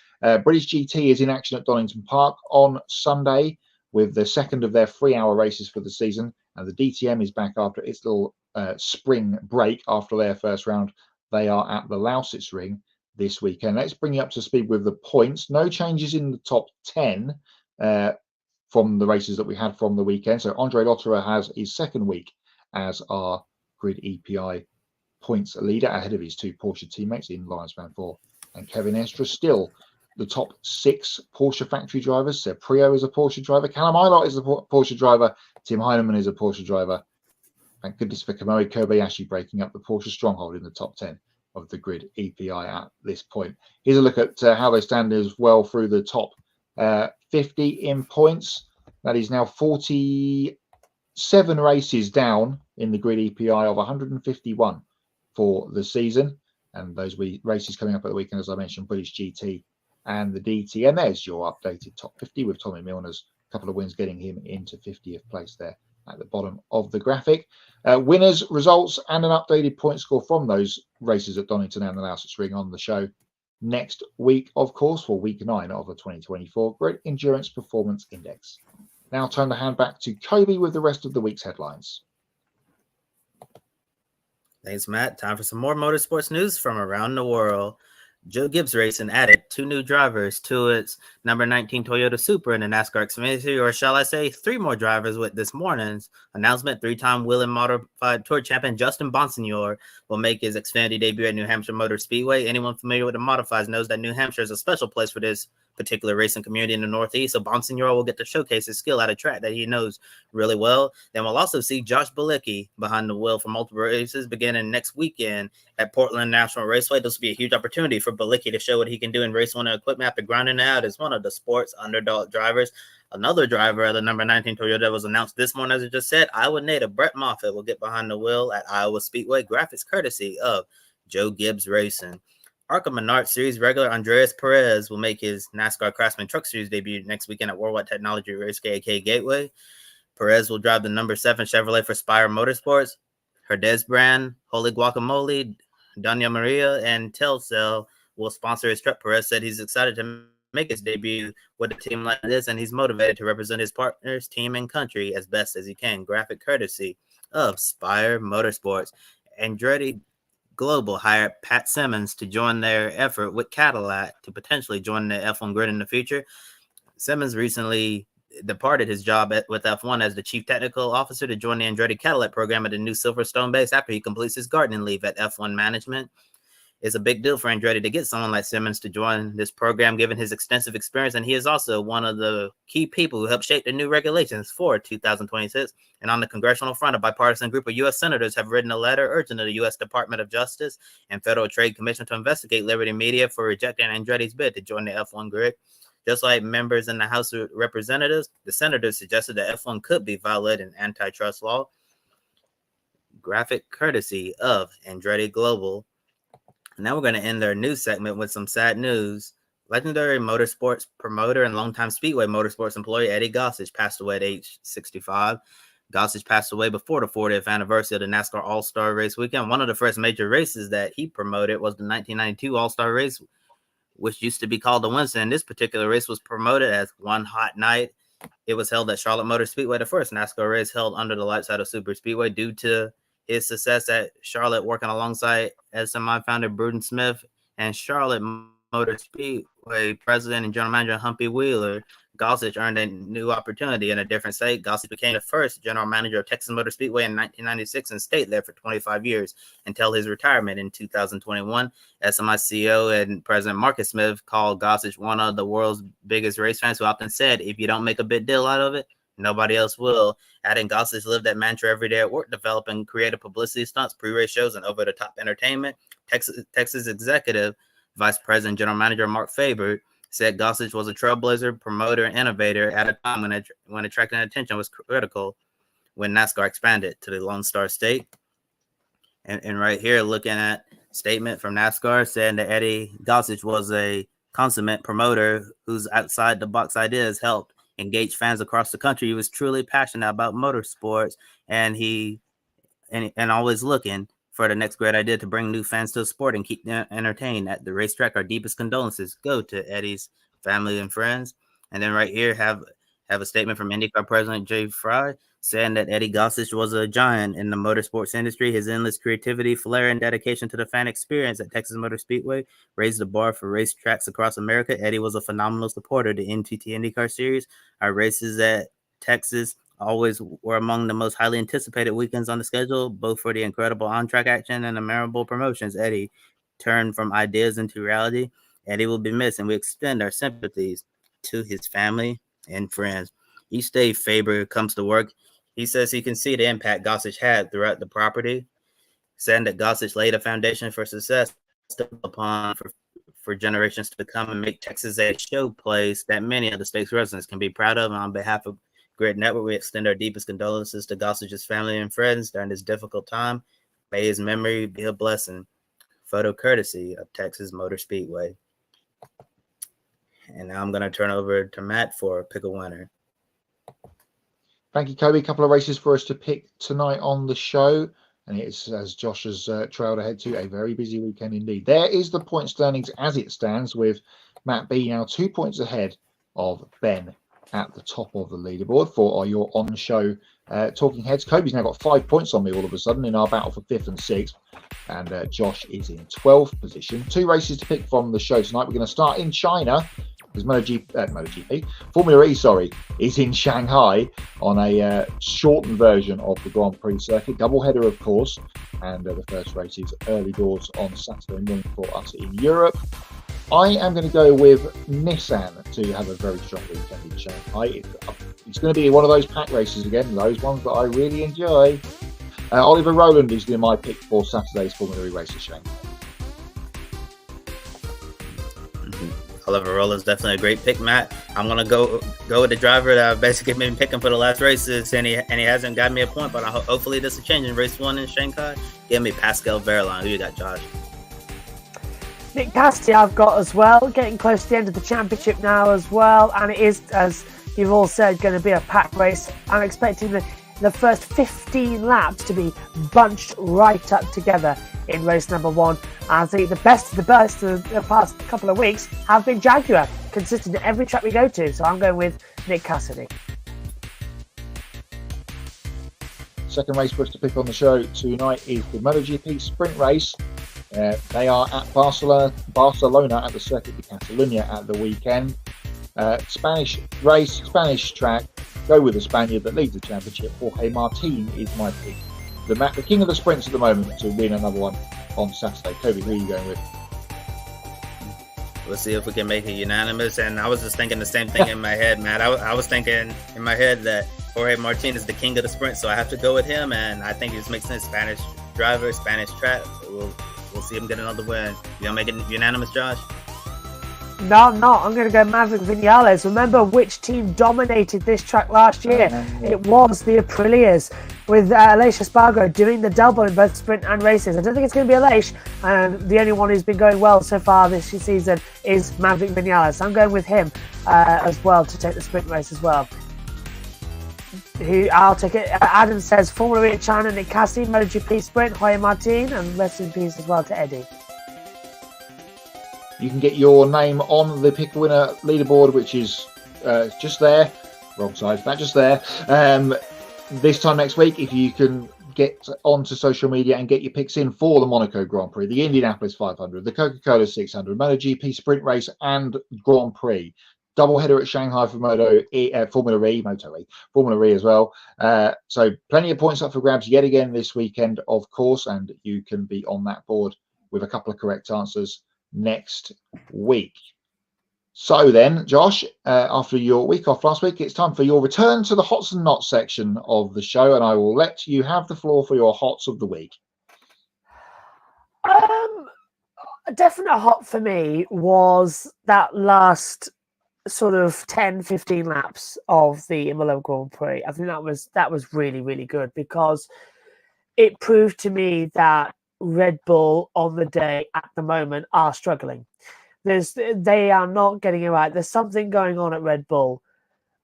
British GT is in action at Donington Park on Sunday with the second of their 3-hour races for the season, and the DTM is back after its little spring break after their first round. They are at the Lausitz Ring this weekend. Let's bring you up to speed with the points. No changes in the top 10 from the races that we had from the weekend. So Andre Lotterer has his second week as our Grid EPI points leader ahead of his 2 Porsche teammates in Lawrence Van Voor and Kevin Estre. Still the top 6 Porsche factory drivers. Seb Prio is a Porsche driver. Callum Eilert is a Porsche driver. Tim Heinemann is a Porsche driver. Thank goodness for Kamui Kobayashi breaking up the Porsche stronghold in the top 10 of the Grid EPI at this point. Here's a look at how they stand as well through the top 50 in points. That is now 47 races down in the Grid EPI of 151 for the season. And those races coming up at the weekend, as I mentioned, British GT and the DTM. There's your updated top 50 with Tommy Milner's couple of wins getting him into 50th place there at the bottom of the graphic. Winners, results, and an updated point score from those races at Donington and the Lausitz Ring on the show next week, of course, for week 9 of the 2024 Grid Endurance Performance Index. Now turn the hand back to Kobe with the rest of the week's headlines. Thanks, Matt. Time for some more motorsports news from around the world. Joe Gibbs Racing added 2 new drivers to its number 19 Toyota Supra in the NASCAR Xfinity, or shall I say 3 more drivers with this morning's announcement. 3-time Whelen Modified Tour champion Justin Bonsignor will make his Xfinity debut at New Hampshire Motor Speedway. Anyone familiar with the modifieds knows that New Hampshire is a special place for this particular racing community in the Northeast, so Bonsignor will get to showcase his skill at a track that he knows really well. Then we'll also see Josh Bilicki behind the wheel for multiple races beginning next weekend at Portland National Raceway. This will be a huge opportunity for Bilicki to show what he can do in race 1 equipment after grinding it out as one of the sport's underdog drivers. Another driver of the number 19 Toyota was announced this morning, as I just said. Iowa native Brett Moffitt will get behind the wheel at Iowa Speedway. Graphics courtesy of Joe Gibbs Racing. ARCA Menard Series regular Andreas Perez will make his NASCAR Craftsman Truck Series debut next weekend at Worldwide Technology Race KK Gateway. Perez will drive the number 7 Chevrolet for Spire Motorsports. Herdez brand, Holy Guacamole, Danya Maria, and Telcel will sponsor his truck. Perez said he's excited to make his debut with a team like this, and he's motivated to represent his partners, team, and country as best as he can. Graphic courtesy of Spire Motorsports. Andretti Global hired Pat Simmons to join their effort with Cadillac to potentially join the F1 grid in the future. Simmons recently departed his job with F1 as the chief technical officer to join the Andretti Cadillac program at the new Silverstone base after he completes his gardening leave at F1 management. It's a big deal for Andretti to get someone like Simmons to join this program, given his extensive experience, and he is also one of the key people who helped shape the new regulations for 2026. And on the congressional front, a bipartisan group of U.S. senators have written a letter urging the U.S. Department of Justice and Federal Trade Commission to investigate Liberty Media for rejecting Andretti's bid to join the F1 grid. Just like members in the House of Representatives, the senators suggested that F1 could be violating antitrust law. Graphic courtesy of Andretti Global. Now we're going to end our news segment with some sad news. Legendary motorsports promoter and longtime Speedway Motorsports employee Eddie Gossage passed away at age 65. Gossage passed away before the 40th anniversary of the NASCAR All-Star Race weekend. One of the first major races that he promoted was the 1992 All-Star Race, which used to be called the Winston. This particular race was promoted as One Hot Night. It was held at Charlotte Motor Speedway, the first NASCAR race held under the lights out of Super Speedway due to his success at Charlotte, working alongside SMI founder Bruden Smith and Charlotte Motor Speedway president and general manager Humpy Wheeler. Gossage earned a new opportunity in a different state. Gossage became the first general manager of Texas Motor Speedway in 1996 and stayed there for 25 years until his retirement in 2021. SMI CEO and President Marcus Smith called Gossage one of the world's biggest race fans, who often said, "If you don't make a big deal out of it, nobody else will." Adding, Gossage lived that mantra every day at work, developing creative publicity stunts, pre-race shows, and over-the-top entertainment. Texas executive vice president general manager Mark Faber said Gossage was a trailblazer, promoter, and innovator at a time when attracting attention was critical when NASCAR expanded to the Lone Star State. And right here, looking at statement from NASCAR saying that Eddie Gossage was a consummate promoter whose outside-the-box ideas helped engage fans across the country. He was truly passionate about motorsports, and always looking for the next great idea to bring new fans to the sport and keep them entertained at the racetrack. Our deepest condolences go to Eddie's family and friends. And then right here have a statement from IndyCar president Jay Fry saying that Eddie Gossage was a giant in the motorsports industry. His endless creativity, flair, and dedication to the fan experience at Texas Motor Speedway raised the bar for racetracks across America. Eddie was a phenomenal supporter of the NTT IndyCar Series. Our races at Texas always were among the most highly anticipated weekends on the schedule, both for the incredible on-track action and the memorable promotions. Eddie turned from ideas into reality. Eddie will be missed, and we extend our sympathies to his family and friends. Each day Faber comes to work, he says he can see the impact Gossage had throughout the property, saying that Gossage laid a foundation for success upon for generations to come and make Texas a showplace that many of the state's residents can be proud of. And on behalf of Grid Network, we extend our deepest condolences to Gossage's family and friends during this difficult time. May his memory be a blessing. Photo courtesy of Texas Motor Speedway. And now I'm going to turn over to Matt for Pick a Winner. Thank you, Kobe. A couple of races for us to pick tonight on the show. And it's, as Josh has trailed ahead to, a very busy weekend indeed. There is the point standings as it stands, with Matt B now 2 points ahead of Ben at the top of the leaderboard for your on-show talking heads. Kobe's now got 5 points on me all of a sudden in our battle for 5th and 6th. And Josh is in 12th position. 2 races to pick from the show tonight. We're going to start in China, because MotoGP, Formula E, is in Shanghai on a shortened version of the Grand Prix circuit. Doubleheader, of course. And the first race is early doors on Saturday morning for us in Europe. I am going to go with Nissan to have a very strong weekend in Shanghai. It's going to be one of those pack races again, those ones that I really enjoy. Oliver Rowland is my pick for Saturday's Formula E race in Shanghai. Oliver Rowland's definitely a great pick, Matt. I'm going to go with the driver that I've basically been picking for the last races, and he hasn't got me a point, but hopefully this will change in race 1 in Shanghai. Give me Pascal Wehrlein. Who you got, Josh? Nick Cassidy I've got as well, getting close to the end of the championship now as well, and it is, as you've all said, going to be a pack race. I'm expecting the first 15 laps to be bunched right up together in race number 1. I think the best of the best of the past couple of weeks have been Jaguar, consistent at every track we go to, so I'm going with Nick Cassidy. second race for us to pick on the show tonight is the MotoGP sprint race. They are at Barcelona at the Circuit de Catalunya at the weekend. Spanish race, Spanish track. Go with the Spaniard that leads the championship. Jorge Martin is my pick. The king of the sprints at the moment to win another one on Saturday. Kobe, who are you going with? We'll see if we can make it unanimous. And I was just thinking the same thing in my head, Matt. I was thinking in my head that Jorge Martin is the king of the sprint, so I have to go with him. And I think it just makes sense. Spanish driver, Spanish track. We'll see him get another win. You gonna make it unanimous, Josh? No, I'm not. I'm going to go Maverick Vinales. Remember which team dominated this track last year? It was the Aprilias, with Aleix Espargaro doing the double in both sprint and races. I don't think it's going to be Aleix, and the only one who's been going well so far this season is Maverick Vinales. I'm going with him as well to take the sprint race as well. I'll take it. Adam says Formula E at China, Nick Cassidy, MotoGP sprint, Jorge Martin, and rest in peace as well to Eddie. You can get your name on the Pick a Winner leaderboard, which is just there. Wrong side, that just there. This time next week, if you can get onto social media and get your picks in for the Monaco Grand Prix, the Indianapolis 500, the Coca-Cola 600, MotoGP Sprint Race and Grand Prix. Doubleheader at Shanghai for Formula E as well. So plenty of points up for grabs yet again this weekend, of course, and you can be on that board with a couple of correct answers next week. So then, Josh, after your week off last week, it's time for your return to the Hots and Knots section of the show, and I will let you have the floor for your Hots of the week. A definite hot for me was that last sort of 10-15 laps of the Imola Grand Prix. I think that was really, really good, because it proved to me that Red Bull on the day at the moment are struggling. They are not getting it right. There's something going on at Red Bull,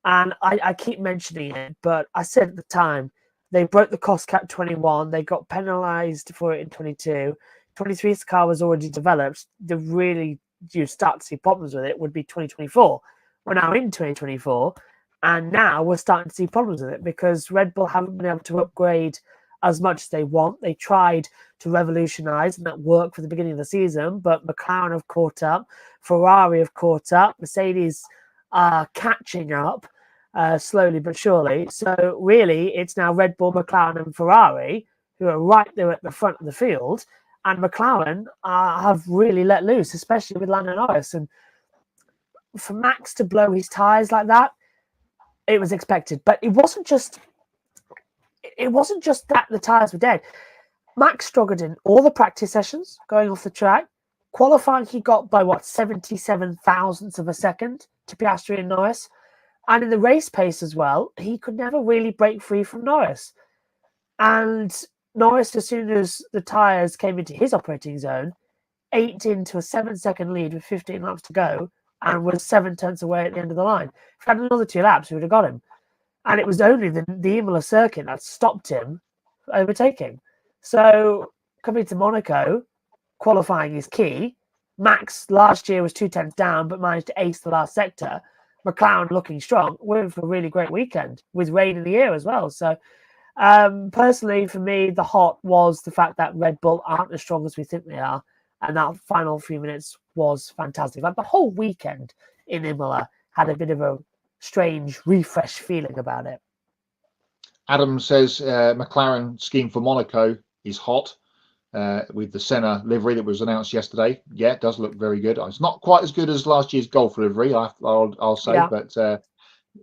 and I keep mentioning it, but I said at the time they broke the cost cap 21. They got penalized for it in 22. 23's car was already developed. The really you start to see problems with it would be 2024. We're now in 2024, and now we're starting to see problems with it because Red Bull haven't been able to upgrade as much as they want. They tried to revolutionize, and that worked for the beginning of the season, but McLaren have caught up, Ferrari have caught up, Mercedes are catching up slowly but surely. So really, it's now Red Bull, McLaren, and Ferrari who are right there at the front of the field, and McLaren have really let loose, especially with Lando Norris. And for Max to blow his tyres like that, it was expected, but it wasn't just that the tyres were dead. Max struggled in all the practice sessions going off the track. Qualifying, he got by 77 thousandths of a second to Piastri and Norris. And in the race pace as well, he could never really break free from Norris. And Norris, as soon as the tyres came into his operating zone, ate into a 7-second lead with 15 laps to go and was 7 tenths away at the end of the line. If he had another 2 laps, we would have got him. And it was only the Imola circuit that stopped him overtaking. So coming to Monaco, qualifying is key. Max last year was 2 tenths down, but managed to ace the last sector. McLaren looking strong. We're in for a really great weekend with rain in the air as well. So personally, for me, the hot was the fact that Red Bull aren't as strong as we think they are. And that final few minutes was fantastic. Like the whole weekend in Imola had a bit of a strange, refresh feeling about it. Adam says McLaren scheme for Monaco is hot with the Senna livery that was announced yesterday. Yeah, it does look very good. It's not quite as good as last year's Golf livery, I'll say, yeah. But it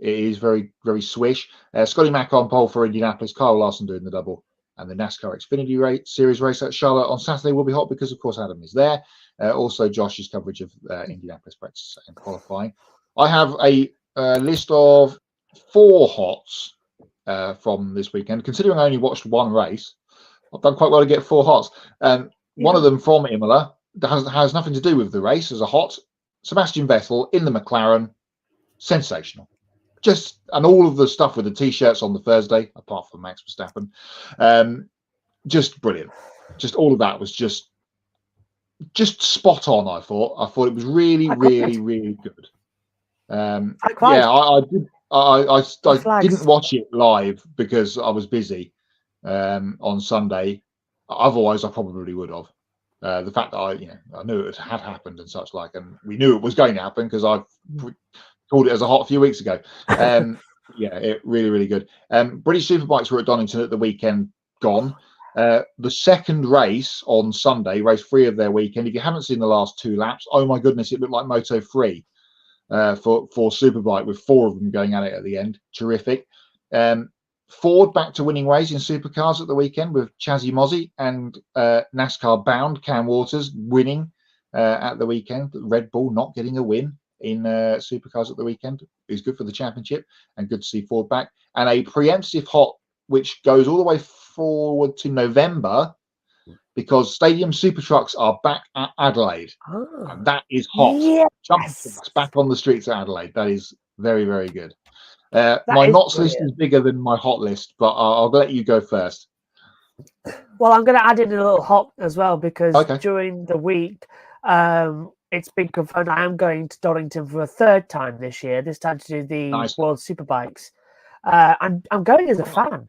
is very, very swish. Scotty Mack on pole for Indianapolis, Kyle Larson doing the double, and the NASCAR Xfinity Series race at Charlotte on Saturday will be hot because, of course, Adam is there. Also, Josh's coverage of Indianapolis practice and qualifying. I have a list of 4 hots from this weekend. Considering I only watched one race, I've done quite well to get 4 hots. One of them from Imola that has nothing to do with the race as a hot. Sebastian Vettel in the McLaren, sensational. And all of the stuff with the t-shirts on the Thursday, apart from Max Verstappen, just brilliant. Just all of that was just spot on. I thought it was really, really, really good. I didn't watch it live because I was busy, on Sunday. Otherwise, I probably would have. The fact that I knew it had happened and such like, and we knew it was going to happen because I called it as a hot a few weeks ago. Yeah, it really, really good. British Superbikes were at Donington at the weekend gone. The second race on Sunday, race 3 of their weekend. If you haven't seen the last 2 laps, oh my goodness, it looked like Moto 3 for Superbike with 4 of them going at it at the end. Terrific. Ford back to winning ways in supercars at the weekend with Chazzy Mozzie and NASCAR bound Cam Waters winning at the weekend. Red Bull not getting a win in supercars at the weekend is good for the championship and good to see Ford back. And a preemptive hot, which goes all the way forward to November because Stadium Super Trucks are back at Adelaide. Oh, and that is hot. yes. Jumping trucks back on the streets at Adelaide. That is very, very good. My is knots brilliant. list is bigger than my hot list, but I'll let you go first. Well, I'm going to add in a little hot as well because Okay. during the week, it's been confirmed I am going to Donington for a 3rd time this year. This time to do the Nice. World Superbikes. I'm going as a fan.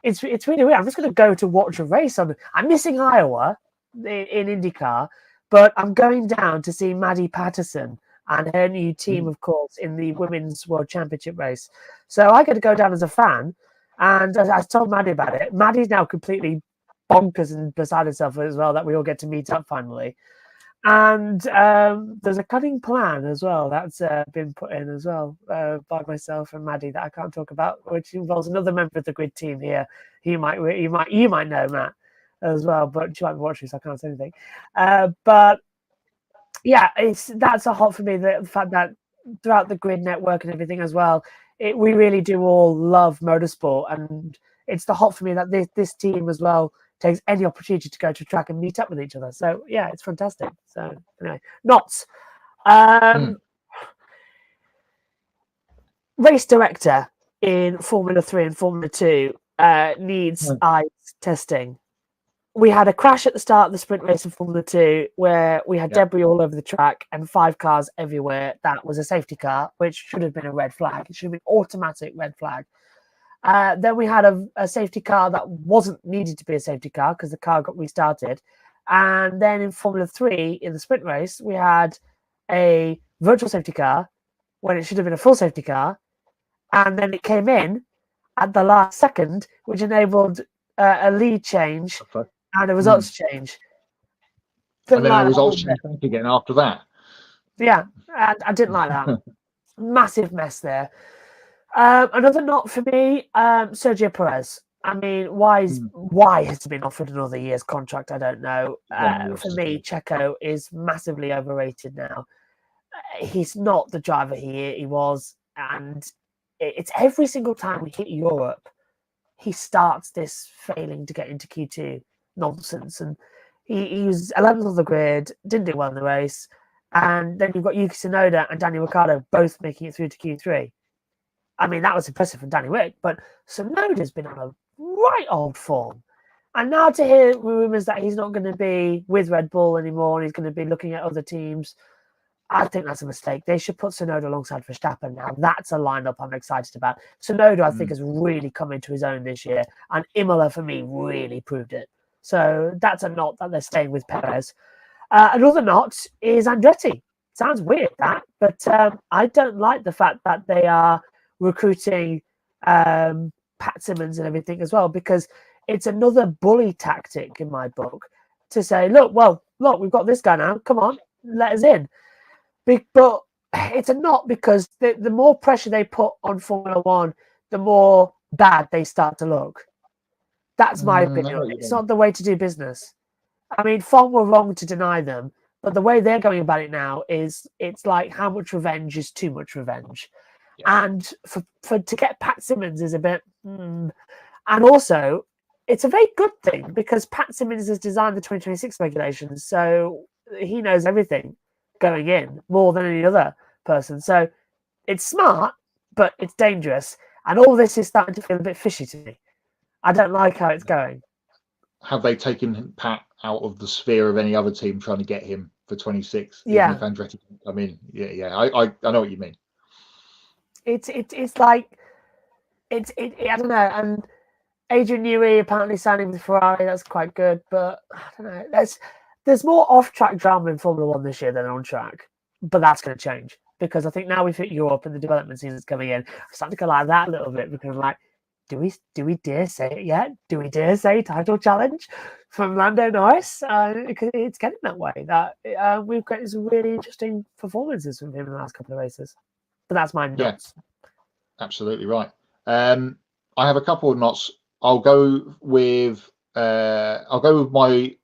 It's really weird. I'm just going to go to watch a race. I'm missing Iowa in IndyCar, but I'm going down to see Maddie Patterson and her new team, of course, in the Women's World Championship race. So I get to go down as a fan, and I told Maddie about it. Maddie's now completely bonkers and beside herself as well that we all get to meet up finally. And there's a cunning plan as well that's been put in as well by myself and Maddie that I can't talk about, which involves another member of the grid team here. You might know Matt as well, but she might be watching, so I can't say anything. But yeah, that's a hot for me. The fact that throughout the grid network and everything as well, we really do all love motorsport, and it's the hot for me that this team as well takes any opportunity to go to a track and meet up with each other. So yeah, it's fantastic. So anyway, knots. Race director in Formula 3 and Formula 2 needs eyes testing. We had a crash at the start of the sprint race in Formula 2 where we had debris all over the track and 5 cars everywhere. That was a safety car, which should have been a red flag. It should have been automatic red flag. Then we had a safety car that wasn't needed to be a safety car because the car got restarted. And then in Formula 3, in the sprint race, we had a virtual safety car when it should have been a full safety car. And then it came in at the last second, which enabled a lead change and a results change. And then the results changed back again after that. Yeah, and I didn't like that. Massive mess there. Another not for me, Sergio Perez. I mean, why has he been offered another year's contract? I don't know. For me, Checo is massively overrated now. He's not the driver he was, and it's every single time we hit Europe, he starts this failing to get into Q2 nonsense, and he was 11th on the grid, didn't do well in the race, and then you've got Yuki Tsunoda and Daniel Ricciardo both making it through to Q3. I mean, that was impressive from Danny Rick, but Tsunoda's been on a right old form. And now to hear rumours that he's not going to be with Red Bull anymore and he's going to be looking at other teams, I think that's a mistake. They should put Tsunoda alongside Verstappen now. That's a lineup I'm excited about. Tsunoda, I think, has really come into his own this year. And Imola, for me, really proved it. So that's a knot that they're staying with Perez. Another knot is Andretti. Sounds weird, that. But I don't like the fact that they are recruiting Pat Simmons and everything as well, because it's another bully tactic in my book to say, look, we've got this guy now. Come on, let us in. But it's a knot because the more pressure they put on Formula One, the more bad they start to look. That's my opinion. It's not the way to do business. I mean, FOM were wrong to deny them, but the way they're going about it now is it's like how much revenge is too much revenge. Yeah. And to get Pat Simmons is a bit... And also, it's a very good thing because Pat Simmons has designed the 2026 regulations, so he knows everything going in more than any other person. So it's smart, but it's dangerous. And all this is starting to feel a bit fishy to me. I don't like how it's going. Have they taken Pat out of the sphere of any other team trying to get him for 26? Yeah. Even if Andretti, I mean, I know what you mean. It's like I don't know, and Adrian Newey apparently signing with Ferrari. That's quite good, but I don't know. There's more off-track drama in Formula One this year than on track, but that's going to change because I think now we've hit Europe and the development season's coming in. I'm starting to go like that a little bit because I'm like, do we dare say it yet? Do we dare say title challenge from Lando Norris? It's getting that way. That we've got some really interesting performances from him in the last couple of races. But that's my notes. Yeah, absolutely right. I have a couple of notes. I'll go with my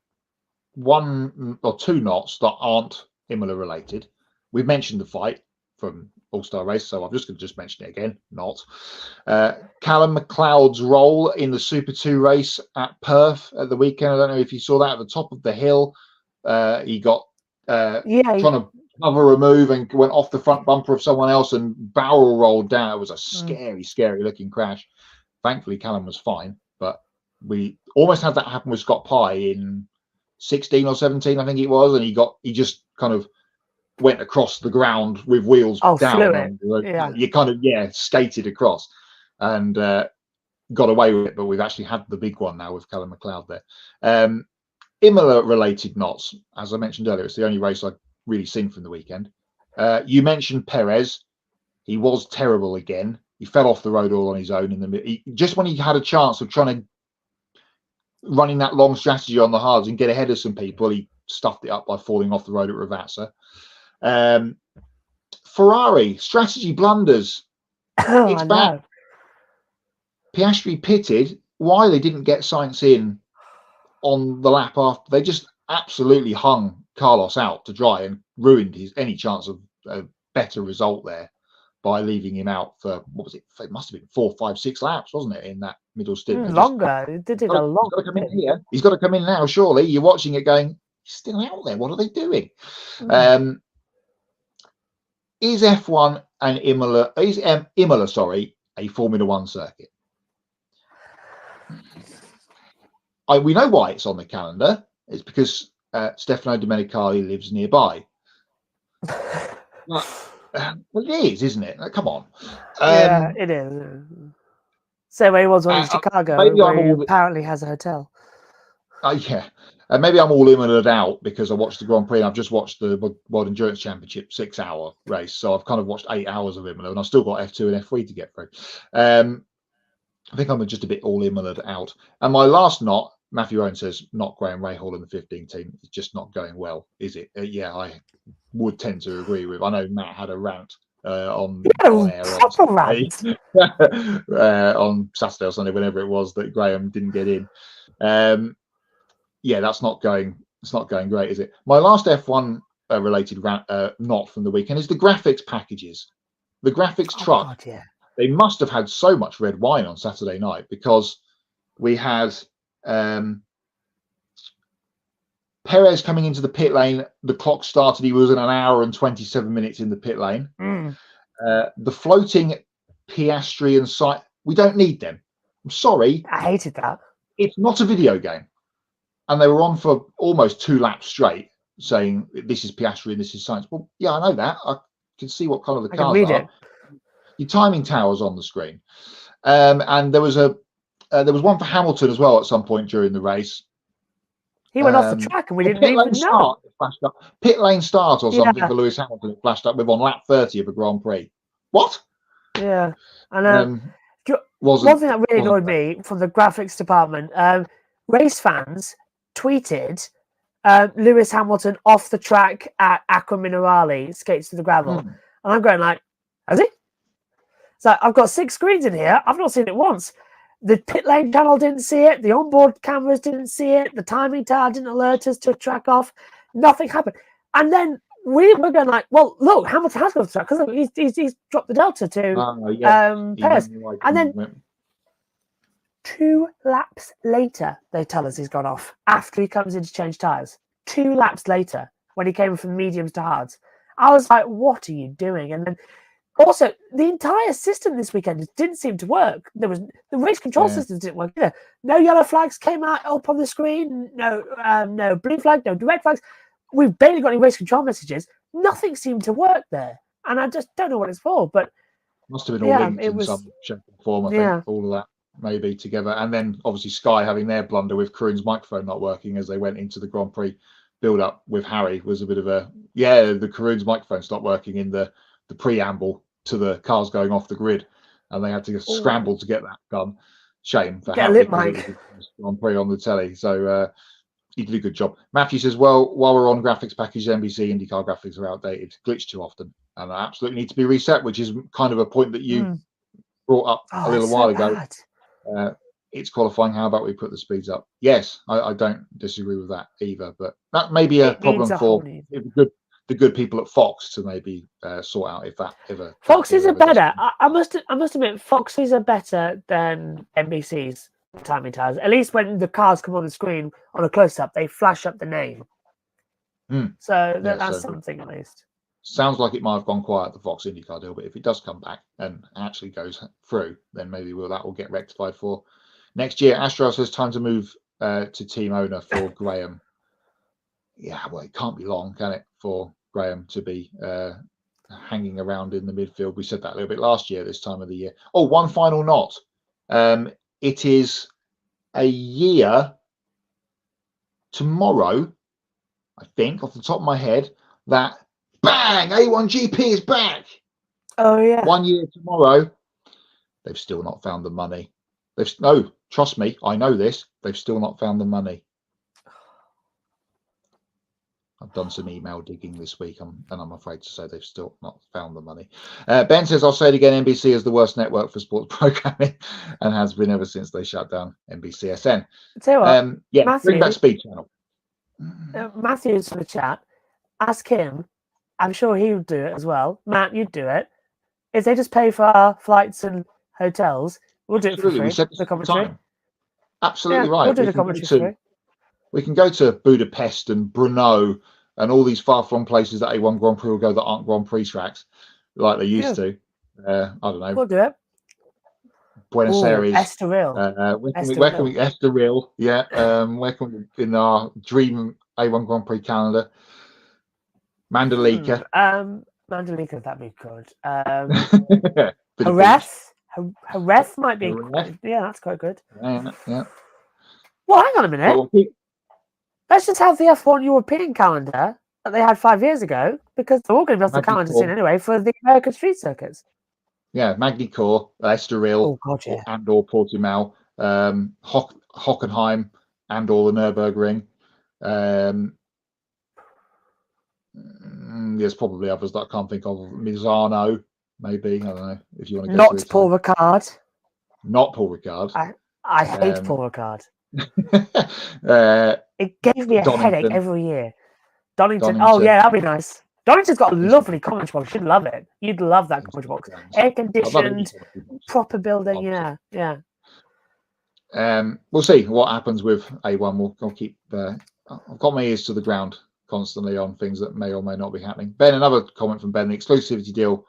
one or two knots that aren't Imola related. We've mentioned the fight from All-Star Race, so I'm just going to mention it again. Not Callum McLeod's role in the Super 2 race at Perth at the weekend. I don't know if you saw that at the top of the hill. He got trying to cover a move and went off the front bumper of someone else and barrel rolled down. It was a scary looking crash. Thankfully, Callum was fine, but we almost had that happen with Scott Pye in 16 or 17, I think it was, and he just kind of went across the ground with wheels down. You kind of skated across and got away with it, but we've actually had the big one now with Callum McLeod there. Imola related knots, as I mentioned earlier, it's the only race I've really seen from the weekend. You mentioned Perez. He was terrible again. He fell off the road all on his own just when he had a chance of running that long strategy on the hards and get ahead of some people, he stuffed it up by falling off the road at Ravazza. Ferrari strategy blunders. It's bad. Piastri pitted. Why they didn't get Sainz in on the lap after? They just absolutely hung Carlos out to dry and ruined any chance of a better result there by leaving him out for, what was it? It must have been 4, 5, 6 laps, wasn't it, in that middle stint? Longer. It did a long. He's got to come in here. He's got to come in now. Surely you're watching it, going, he's still out there. What are they doing? Is F1 and Imola? Is Imola, sorry, a Formula One circuit? We know why it's on the calendar. It's because Stefano Domenicali lives nearby. Well, it is, isn't it? Come on. Yeah, it is. Same way it was in Chicago, where he apparently has a hotel. Yeah. Maybe I'm all Imola'd out because I watched the Grand Prix and I've just watched the World Endurance Championship 6-hour race. So I've kind of watched 8 hours of Imola and I've still got F2 and F3 to get through. I think I'm just a bit all Imola'd out. And my last knot, Matthew Owen says, not Graham Rahal in the 15 team. It's just not going well, is it? Yeah, I would tend to agree with. I know Matt had a rant on air on Saturday or Sunday, whenever it was, that Graham didn't get in. Yeah, that's not going. It's not going great, is it? My last F1 related knot from the weekend is the graphics packages. The graphics truck. God, yeah. They must have had so much red wine on Saturday night because we had Perez coming into the pit lane. The clock started. He was in 1 hour and 27 minutes in the pit lane. The floating Piastri and Sainz. We don't need them. I'm sorry. I hated that. It's not a video game. And they were on for almost 2 laps straight saying this is Piastri and this is Sainz. Well, yeah, I know that. I can see what colour the cars are. Your timing tower's on the screen. And there was one for Hamilton as well at some point during the race. He went off the track and we didn't even know. Pit lane start or something for Lewis Hamilton. It flashed up with on lap 30 of a Grand Prix. What? Yeah. And one thing that really annoyed me from the graphics department, race fans tweeted Lewis Hamilton off the track at Acqua Minerale, skates to the gravel. And I'm going like, has he? So I've got 6 screens in here. I've not seen it once. The pit lane channel didn't see it. The onboard cameras didn't see it. The timing tower didn't alert us to track off. Nothing happened. And then we were going like, well, look, Hamilton has got the track because he's dropped the delta to Perez. And then 2 laps later, they tell us he's gone off after he comes in to change tyres. 2 laps later, when he came from mediums to hards. I was like, what are you doing? And then also, the entire system this weekend didn't seem to work. The race control systems didn't work either. No yellow flags came out up on the screen. No blue flag, no red flags. We've barely got any race control messages. Nothing seemed to work there. And I just don't know what it's for. But must have been all linked in some shape or form, I think, all of that. maybe together, and then obviously Sky having their blunder with Coyne's microphone not working as they went into the Grand Prix build-up with Harry was a bit of a the Coyne's microphone stopped working in the preamble to the cars going off the grid, and they had to scramble to get that done. Shame for Harry because it was the first Grand Prix on the telly. So he did a good job. Matthew says, well, while we're on graphics packages, NBC IndyCar graphics are outdated, glitch too often, and they absolutely need to be reset, which is kind of a point that you brought up a little while ago. It's qualifying. How about we put the speeds up? Yes, I don't disagree with that either, but that may be a problem for the good people at Fox to maybe sort out if that ever. Foxes are better. I must admit, Foxes are better than NBC's timing towers. At least when the cars come on the screen on a close-up, they flash up the name. So that's something at least. Sounds like it might have gone quiet, the Fox IndyCar deal, but if it does come back and actually goes through, then maybe that will get rectified for next year. Astro says time to move to team owner for Graham. Yeah, well, it can't be long, can it, for Graham to be hanging around in the midfield? We said that a little bit last year, this time of the year. Oh, one final note. It is a year tomorrow, I think, off the top of my head, that bang, A1GP is back. Oh, yeah. 1 year tomorrow. They've still not found the money. No, trust me, I know this. They've still not found the money. I've done some email digging this week, and I'm afraid to say they've still not found the money. Ben says, I'll say it again, NBC is the worst network for sports programming and has been ever since they shut down NBCSN. Tell you what, Matthew, bring back Speed Channel. Matthew's in the chat. Ask him. I'm sure he would do it as well. Matt, you'd do it. If they just pay for our flights and hotels, we'll do it for free. The commentary. Absolutely right. We'll do the commentary for free. We can go to Budapest and Brno and all these far-flung places that A1 Grand Prix will go that aren't Grand Prix tracks like they used to. I don't know. We'll do it. Buenos Aires. Estoril. Where can we Estoril? Yeah. Where can we, in our dream A1 Grand Prix calendar? Mandalika. Mandalika, that'd be good. Jerez might be. Yeah, that's quite good. Yeah. Well, hang on a minute. Let's just have the F1 European calendar that they had 5 years ago, because they're all going to be off the calendar soon anyway for the American street circuits. Yeah, Magny-Cours, Estoril, and/or Portimao, Hockenheim, and/or the Nürburgring. There's probably others that I can't think of. Misano, maybe. I don't know if you want to go. Not Paul Ricard. Not Paul Ricard. I hate Paul Ricard. It gave me a headache every year. Donington. Oh yeah, that'd be nice. Donington's got a lovely commentary box. You'd love it. You'd love that commentary box. Air conditioned, proper building. Yeah. We'll see what happens with A1. We'll keep. I've got my ears to the ground constantly on things that may or may not be happening. Ben, another comment from Ben. The exclusivity deal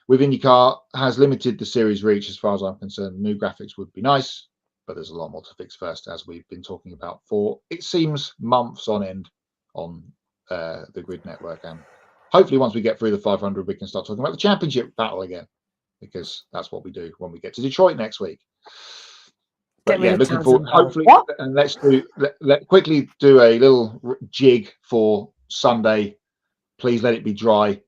with IndyCar has limited the series reach. As far as I'm concerned, new graphics would be nice, but there's a lot more to fix first, as we've been talking about for, it seems, months on end on the Grid Network. And hopefully once we get through the 500, we can start talking about the championship battle again, because that's what we do when we get to Detroit next week. But yeah, looking forward. Hopefully, and let's quickly do a little jig for Sunday. Please let it be dry,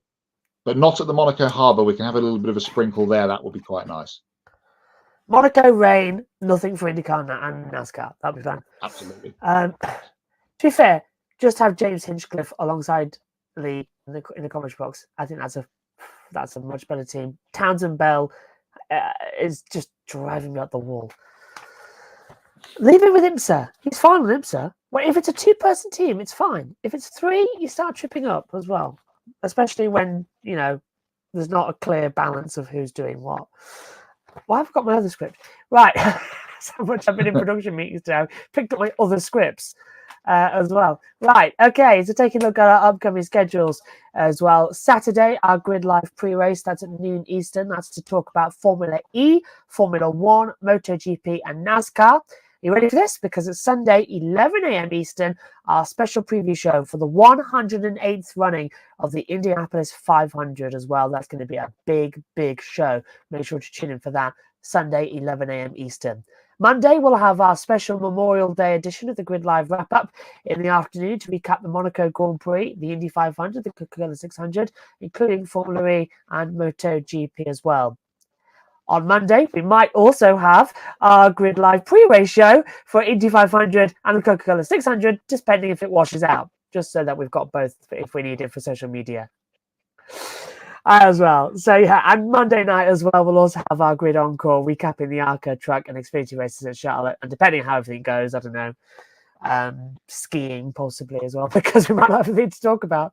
but not at the Monaco Harbour. We can have a little bit of a sprinkle there. That would be quite nice. Monaco rain, nothing for IndyCar and NASCAR. That'd be fun. Absolutely. To be fair, just have James Hinchcliffe alongside Lee in the commentary box. I think that's a much better team. Townsend Bell is just driving me up the wall. Leave it with IMSA. He's fine with IMSA. Well, if it's a two-person team, it's fine. If it's three, you start tripping up as well, especially when there's not a clear balance of who's doing what. Well, I've got my other script. Right. So much I've been in production meetings today. Picked up my other scripts as well. Right. Okay. So taking a look at our upcoming schedules as well. Saturday, our Grid Live pre-race. That's at noon Eastern. That's to talk about Formula E, Formula One, MotoGP and NASCAR. Are you ready for this? Because it's Sunday, 11 a.m. Eastern, our special preview show for the 108th running of the Indianapolis 500 as well. That's going to be a big, big show. Make sure to tune in for that. Sunday, 11 a.m. Eastern. Monday, we'll have our special Memorial Day edition of the Grid Live wrap-up in the afternoon to recap the Monaco Grand Prix, the Indy 500, the Coca-Cola 600, including Formula E and MotoGP as well. On Monday, we might also have our Grid Live pre-race show for Indy 500 and the Coca-Cola 600, depending if it washes out, just so that we've got both if we need it for social media as well. So yeah, and Monday night as well, we'll also have our Grid Encore recapping the ARCA truck and Xfinity races at Charlotte, and depending on how everything goes, I don't know, skiing possibly as well, because we might not have anything to talk about.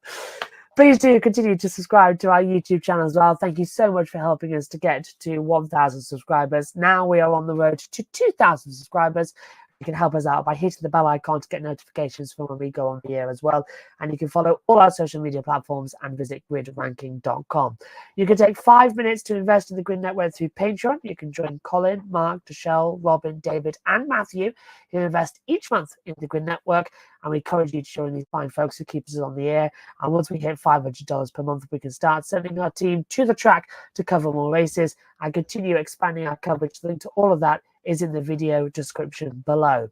Please do continue to subscribe to our YouTube channel as well. Thank you so much for helping us to get to 1,000 subscribers. Now we are on the road to 2,000 subscribers. You can help us out by hitting the bell icon to get notifications from when we go on the air as well. And you can follow all our social media platforms and visit gridranking.com. You can take 5 minutes to invest in the Grid Network through Patreon. You can join Colin, Mark, Deshelle, Robin, David, and Matthew, who invest each month in the Grid Network. And we encourage you to join these fine folks who keep us on the air. And once we hit $500 per month, we can start sending our team to the track to cover more races and continue expanding our coverage. The link to all of that is in the video description below.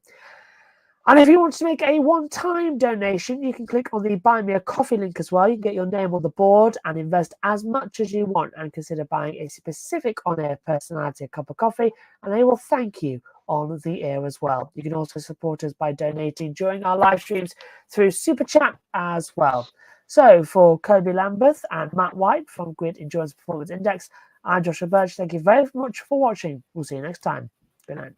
And if you want to make a one-time donation, you can click on the Buy Me a Coffee link as well. You can get your name on the board and invest as much as you want and consider buying a specific on-air personality a cup of coffee, and they will thank you on the air as well. You can also support us by donating during our live streams through Super Chat as well. So for Kobe Lambeth and Matt White from Grid Endurance Performance Index, I'm Joshua Birch. Thank you very much for watching. We'll see you next time. Good night.